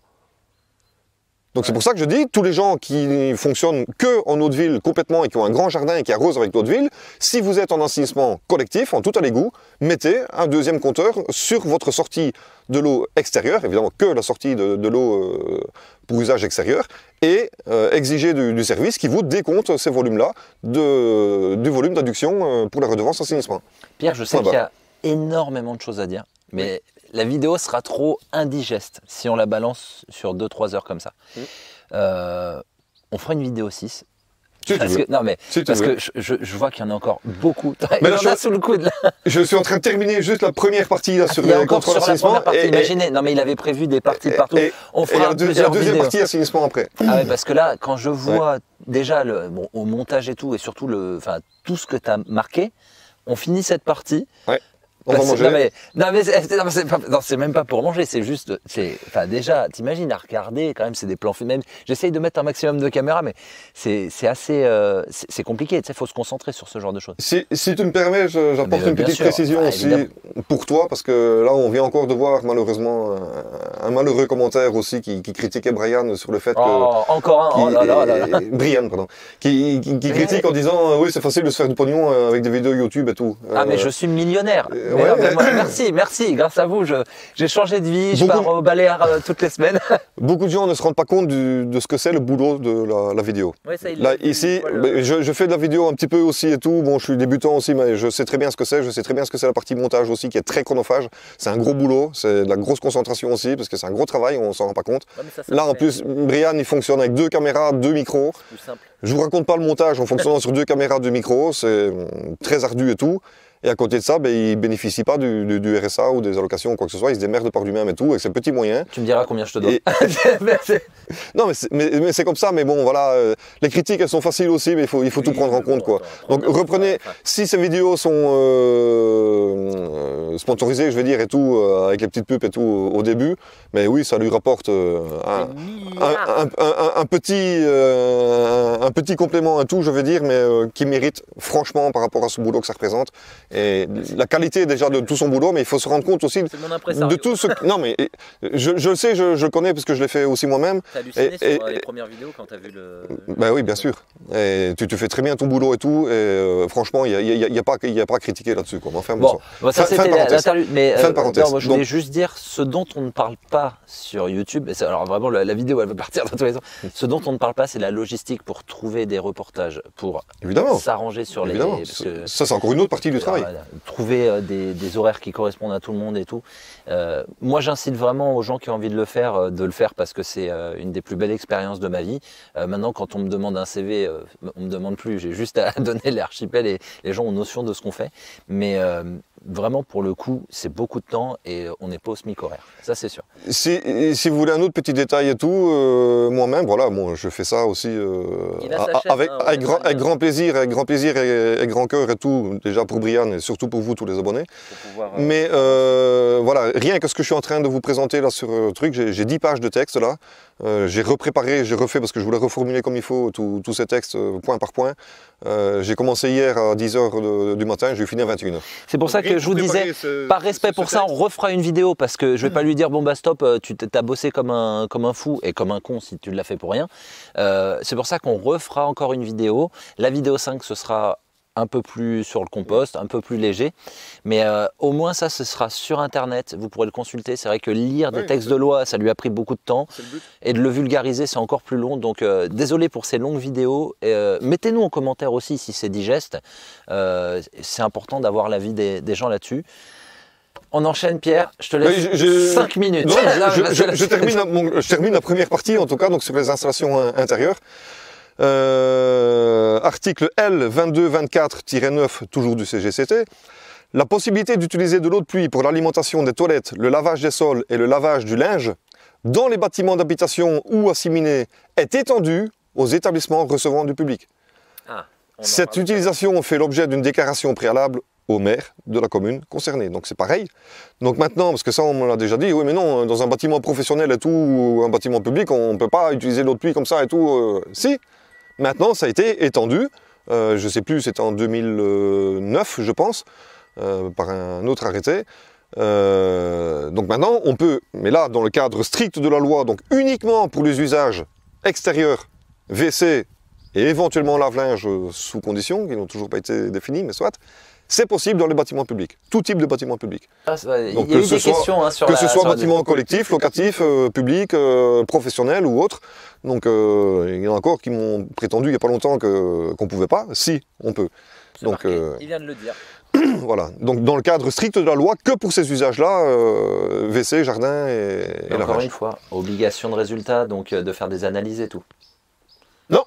Donc c'est pour ça que je dis, tous les gens qui fonctionnent que en eau de ville complètement et qui ont un grand jardin et qui arrosent avec l'eau de ville, si vous êtes en assainissement collectif, en tout à l'égout, mettez un deuxième compteur sur votre sortie de l'eau extérieure, évidemment que la sortie de l'eau pour usage extérieur, et exigez du service qui vous décompte ces volumes-là du volume d'adduction pour la redevance assainissement. Pierre, je sais qu'il y a énormément de choses à dire, mais la vidéo sera trop indigeste si on la balance sur 2-3 heures comme ça. On fera une vidéo 6. Non mais parce que je vois qu'il y en a encore beaucoup. Mais là, sous le coude. Là. Je suis en train de terminer juste la première partie là, sur le contrôle d'assainissement. Imaginez, non mais il avait prévu des parties de partout. On fera la deuxième partie assainissement après. Ah ouais, parce que là, quand je vois déjà au montage et tout, et surtout tout ce que tu as marqué, on finit cette partie. Ouais. On va manger. C'est même pas pour manger, c'est juste, enfin déjà, t'imagines à regarder quand même, c'est des plans même. J'essaye de mettre un maximum de caméras, mais c'est assez, c'est compliqué. Tu sais, faut se concentrer sur ce genre de choses. Si tu me permets, j'apporte une petite précision aussi pour toi, parce que là, on vient encore de voir malheureusement un malheureux commentaire aussi qui critiquait Brian sur le fait que encore un, Brian, pardon, qui critique en disant oui, c'est facile de se faire du pognon avec des vidéos YouTube et tout. Ah mais je suis millionnaire. Merci. Grâce à vous, j'ai changé de vie. Je pars au Baléares toutes les semaines. Beaucoup de gens ne se rendent pas compte de ce que c'est le boulot de la vidéo. Ouais, ça, là, ici, je fais de la vidéo un petit peu aussi et tout. Bon, je suis débutant aussi, mais je sais très bien ce que c'est. Je sais très bien ce que c'est la partie montage aussi, qui est très chronophage. C'est un gros boulot, c'est de la grosse concentration aussi, parce que c'est un gros travail, on s'en rend pas compte. Ouais, là, en plus, Brian, il fonctionne avec 2 caméras, 2 micros. C'est plus simple. Je vous raconte pas le montage en fonctionnant sur 2 caméras, 2 micros. C'est très ardu et tout. Et à côté de ça, il ne bénéficie pas du RSA ou des allocations ou quoi que ce soit. Il se démerde par lui-même et tout, avec ses petits moyens. Tu me diras combien je te dois. Non, mais c'est comme ça. Mais bon, voilà, les critiques, elles sont faciles aussi, mais il faut tout prendre en compte, quoi. Donc reprenez, si ces vidéos sont sponsorisées, je vais dire, et tout, avec les petites pubs et tout au début, mais oui, ça lui rapporte un petit complément à tout, je vais dire, mais qui mérite franchement par rapport à ce boulot que ça représente. Et la qualité déjà de tout son boulot, mais il faut se rendre compte aussi de tout ce... Non mais je le sais, je le connais parce que je l'ai fait aussi moi-même. T'as halluciné sur les premières vidéos quand t'as vu le... Ben oui, bien sûr. Et tu fais très bien ton boulot et tout, et franchement, il n'y a pas à critiquer là-dessus. Enfin, bon, ça c'était l'interlude, mais fin de parenthèse. Non, moi, je voulais juste dire ce dont on ne parle pas sur YouTube, et alors vraiment la vidéo elle va partir dans tous les sens, ce dont on ne parle pas c'est la logistique pour trouver des reportages, pour s'arranger sur les... Ça c'est encore une autre partie du travail. Trouver des horaires qui correspondent à tout le monde et tout. Moi j'incite vraiment aux gens qui ont envie de le faire parce que c'est une des plus belles expériences de ma vie. Maintenant quand on me demande un CV, on me demande plus, j'ai juste à donner l'archipel et les gens ont notion de ce qu'on fait. Mais vraiment pour le coup c'est beaucoup de temps et on n'est pas au SMIC horaire, ça c'est sûr. Si vous voulez un autre petit détail et tout, moi-même, voilà, bon, je fais ça aussi avec grand plaisir et grand cœur et tout, déjà pour Brian et surtout pour vous tous les abonnés. Mais voilà, rien que ce que je suis en train de vous présenter là sur le truc, j'ai 10 pages de texte là, j'ai repréparé, j'ai refait parce que je voulais reformuler comme il faut tous ces textes point par point. J'ai commencé hier à 10h du matin, j'ai fini à 21h. C'est pour ça que je vous disais, par respect pour ça, on refera une vidéo parce que je vais pas lui dire bon bah stop, tu t'as bossé comme un fou et comme un con si tu l'as fait pour rien. C'est pour ça qu'on refera encore une vidéo. La vidéo 5 ce sera un peu plus sur le compost, un peu plus léger, mais au moins ça ce sera sur internet, vous pourrez le consulter. C'est vrai que lire des textes de loi ça lui a pris beaucoup de temps et de le vulgariser c'est encore plus long, donc désolé pour ces longues vidéos. Mettez-nous en commentaire aussi si c'est digeste, c'est important d'avoir l'avis des gens là-dessus. On enchaîne Pierre, je te laisse 5 minutes. Non, je termine la première partie en tout cas, donc sur les installations intérieures. Article L2224-9, toujours du CGCT. La possibilité d'utiliser de l'eau de pluie pour l'alimentation des toilettes, le lavage des sols et le lavage du linge dans les bâtiments d'habitation ou assimilés est étendue aux établissements recevant du public. Cette utilisation fait l'objet d'une déclaration préalable au maire de la commune concernée. Donc c'est pareil. Donc maintenant, parce que ça on me l'a déjà dit, oui mais non, dans un bâtiment professionnel et tout, ou un bâtiment public, on ne peut pas utiliser l'eau de pluie comme ça et tout. Si, maintenant ça a été étendu, je ne sais plus, c'était en 2009 je pense, par un autre arrêté. Donc maintenant on peut, mais là dans le cadre strict de la loi, donc uniquement pour les usages extérieurs, WC et éventuellement lave-linge sous conditions, qui n'ont toujours pas été définies, mais soit, c'est possible dans les bâtiments publics, tout type de bâtiments publics. Donc, il y a eu des questions sur que ce soit bâtiment collectif, locatif, public, professionnel ou autre. Donc il y en a encore qui m'ont prétendu il n'y a pas longtemps qu'on ne pouvait pas. Si, on peut. Donc, il vient de le dire. Voilà, donc dans le cadre strict de la loi, que pour ces usages-là, WC, jardin et lavage. Encore une fois, obligation de résultat, donc de faire des analyses et tout. Non.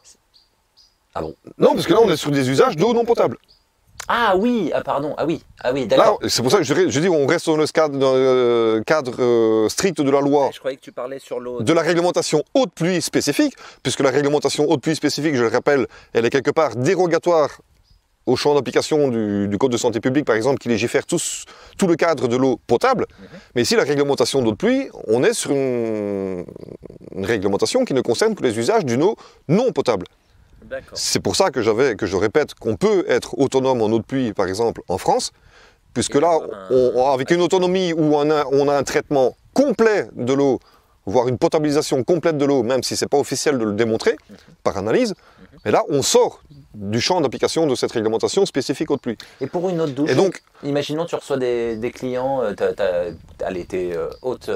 Ah bon? Non, parce que là on est sur des usages d'eau non potable. Ah oui, pardon, ah oui, d'accord. C'est pour ça que je dis on reste dans le cadre strict de la loi. Je croyais que tu parlais sur l'eau. De la réglementation eau de pluie spécifique, puisque la réglementation eau de pluie spécifique, je le rappelle, elle est quelque part dérogatoire au champ d'application du Code de santé publique, par exemple, qui légifère tout le cadre de l'eau potable. Mais ici, la réglementation d'eau de pluie, on est sur une réglementation qui ne concerne que les usages d'une eau non potable. C'est pour ça que je répète qu'on peut être autonome en eau de pluie, par exemple, en France, puisque là, avec une autonomie où on a un traitement complet de l'eau, voire une potabilisation complète de l'eau, même si ce n'est pas officiel de le démontrer, par analyse, et là, on sort du champ d'application de cette réglementation spécifique eau de pluie. Et pour une eau de douche, et donc, imaginons tu reçois des clients, t'es hôte,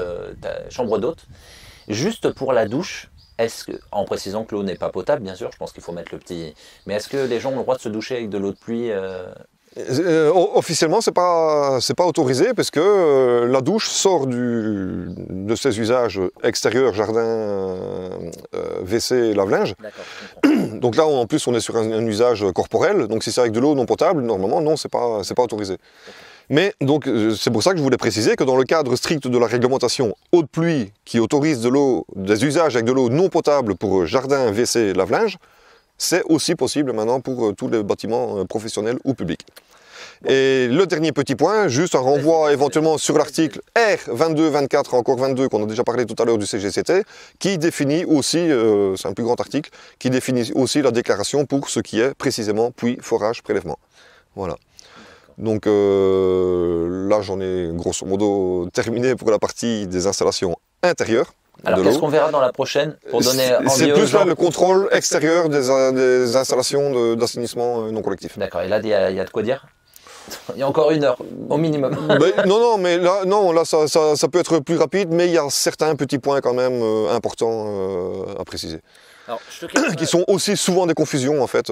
chambre d'hôte, juste pour la douche, en précisant que l'eau n'est pas potable, bien sûr, je pense qu'il faut mettre le petit... Mais est-ce que les gens ont le droit de se doucher avec de l'eau de pluie Officiellement, c'est pas autorisé parce que la douche sort de ses usages extérieurs, jardin, WC, lave-linge. Donc là, en plus, on est sur un usage corporel. Donc si c'est avec de l'eau non potable, normalement, non, c'est pas autorisé. Mais donc, c'est pour ça que je voulais préciser que dans le cadre strict de la réglementation eau de pluie qui autorise des usages avec de l'eau non potable pour jardin, WC, lave-linge, c'est aussi possible maintenant pour tous les bâtiments professionnels ou publics. Et le dernier petit point, juste un renvoi éventuellement sur l'article R2224, encore 22, qu'on a déjà parlé tout à l'heure du CGCT, qui définit aussi, c'est un plus grand article, qui définit aussi la déclaration pour ce qui est précisément puits, forage, prélèvement. Voilà. Donc là, j'en ai grosso modo terminé pour la partie des installations intérieures. Alors qu'est-ce qu'on verra dans la prochaine pour donner envie C'est aux plus gens. là le contrôle extérieur des installations d'assainissement non collectif. D'accord, et là il y a de quoi dire. Il y a encore 1 heure au minimum. Non, mais là, ça peut être plus rapide, mais il y a certains petits points quand même importants à préciser. Alors, qui sont aussi souvent des confusions en fait.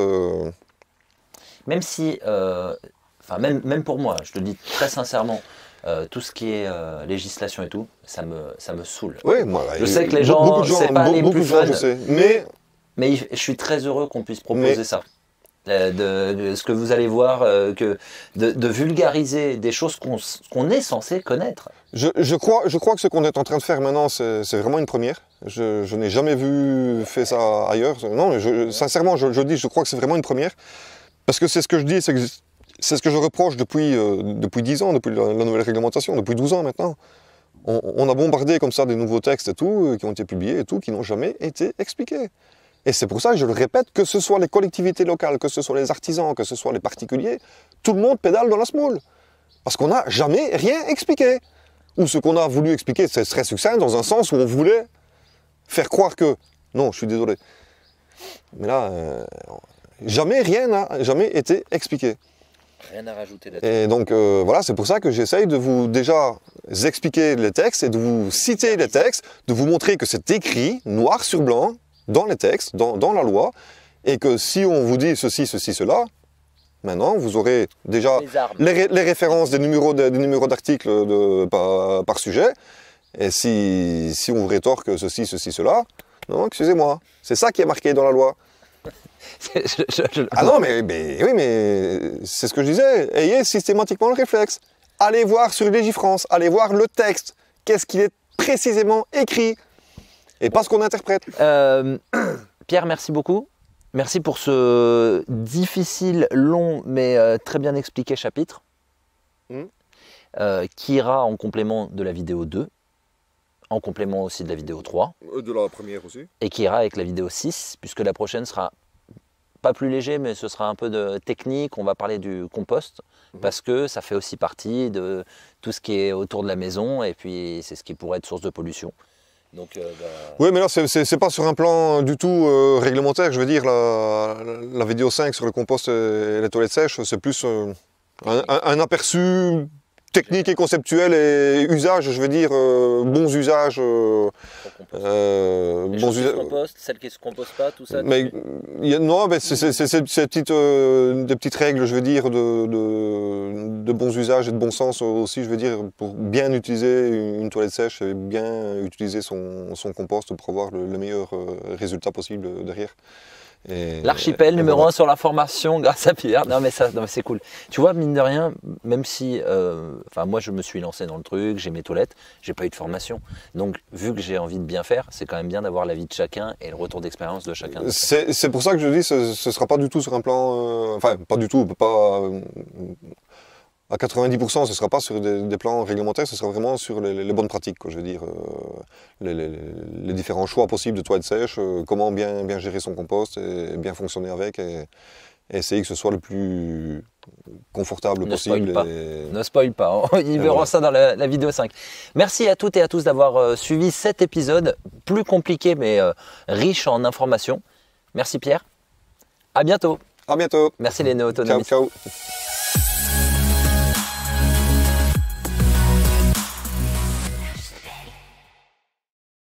Même si, même pour moi, je te le dis très sincèrement, tout ce qui est législation et tout, ça me saoule. Oui, moi, je sais que les gens, c'est pas les plus fun, je sais. Mais je suis très heureux qu'on puisse proposer ça. De ce que vous allez voir, de vulgariser des choses qu'on est censé connaître. Je crois que ce qu'on est en train de faire maintenant, c'est vraiment une première. Je n'ai jamais vu faire ça ailleurs. Non, sincèrement, je dis, je crois que c'est vraiment une première. Parce que c'est ce que je dis, c'est ce que je reproche depuis 10 ans, depuis la nouvelle réglementation, depuis 12 ans maintenant. On a bombardé comme ça des nouveaux textes et tout, qui ont été publiés et tout, qui n'ont jamais été expliqués. Et c'est pour ça que je le répète, que ce soit les collectivités locales, que ce soit les artisans, que ce soit les particuliers, tout le monde pédale dans la semoule. Parce qu'on n'a jamais rien expliqué. Ou ce qu'on a voulu expliquer, c'est très succinct, dans un sens où on voulait faire croire que... Non, je suis désolé. Mais là, rien n'a jamais été expliqué. Rien à rajouter là-dessus. Et donc, voilà, c'est pour ça que j'essaye de vous déjà expliquer les textes et de vous citer les textes, de vous montrer que c'est écrit, noir sur blanc, dans les textes, dans la loi, et que si on vous dit ceci, cela, maintenant vous aurez déjà les références des numéros d'articles par sujet, et si on vous rétorque ceci, cela, non, excusez-moi, c'est ça qui est marqué dans la loi. Ah non, mais oui, mais c'est ce que je disais, ayez systématiquement le réflexe. Allez voir sur Légifrance, allez voir le texte, qu'est-ce qu'il est précisément écrit. Et pas ce qu'on interprète. Pierre, merci beaucoup. Merci pour ce difficile, long, mais très bien expliqué chapitre. Qui ira en complément de la vidéo 2, en complément aussi de la vidéo 3. De la première aussi. Et qui ira avec la vidéo 6, puisque la prochaine sera pas plus léger, mais ce sera un peu de technique. On va parler du compost, parce que ça fait aussi partie de tout ce qui est autour de la maison, et puis c'est ce qui pourrait être source de pollution. Donc, oui, mais là, c'est pas sur un plan du tout réglementaire. Je veux dire, la vidéo 5 sur le compost et les toilettes sèches, c'est plus un aperçu technique et conceptuel et usage, je veux dire, bons usages. bons usages. Compost, celles qui ne se compostent pas, tout ça. Mais, non, mais c'est des petites règles, je veux dire, de bons usages et de bon sens aussi, je veux dire, pour bien utiliser une toilette sèche et bien utiliser son compost pour avoir le meilleur résultat possible derrière. L'archipel numéro 1 sur la formation grâce à Pierre. Non mais c'est cool. Tu vois, mine de rien, même si moi je me suis lancé dans le truc, j'ai mes toilettes, j'ai pas eu de formation. Donc vu que j'ai envie de bien faire, c'est quand même bien d'avoir l'avis de chacun et le retour d'expérience de chacun. C'est pour ça que je dis ce sera pas du tout sur un plan pas du tout, pas à 90%, ce ne sera pas sur des plans réglementaires, ce sera vraiment sur les bonnes pratiques, quoi, je veux dire, les différents choix possibles de toilettes sèches, comment bien gérer son compost et bien fonctionner avec et essayer que ce soit le plus confortable possible. Ne spoil pas, ils verront ça dans la vidéo 5. Merci à toutes et à tous d'avoir suivi cet épisode, plus compliqué mais riche en informations. Merci Pierre, à bientôt. À bientôt. Merci les néo-autonomistes. Ciao, ciao.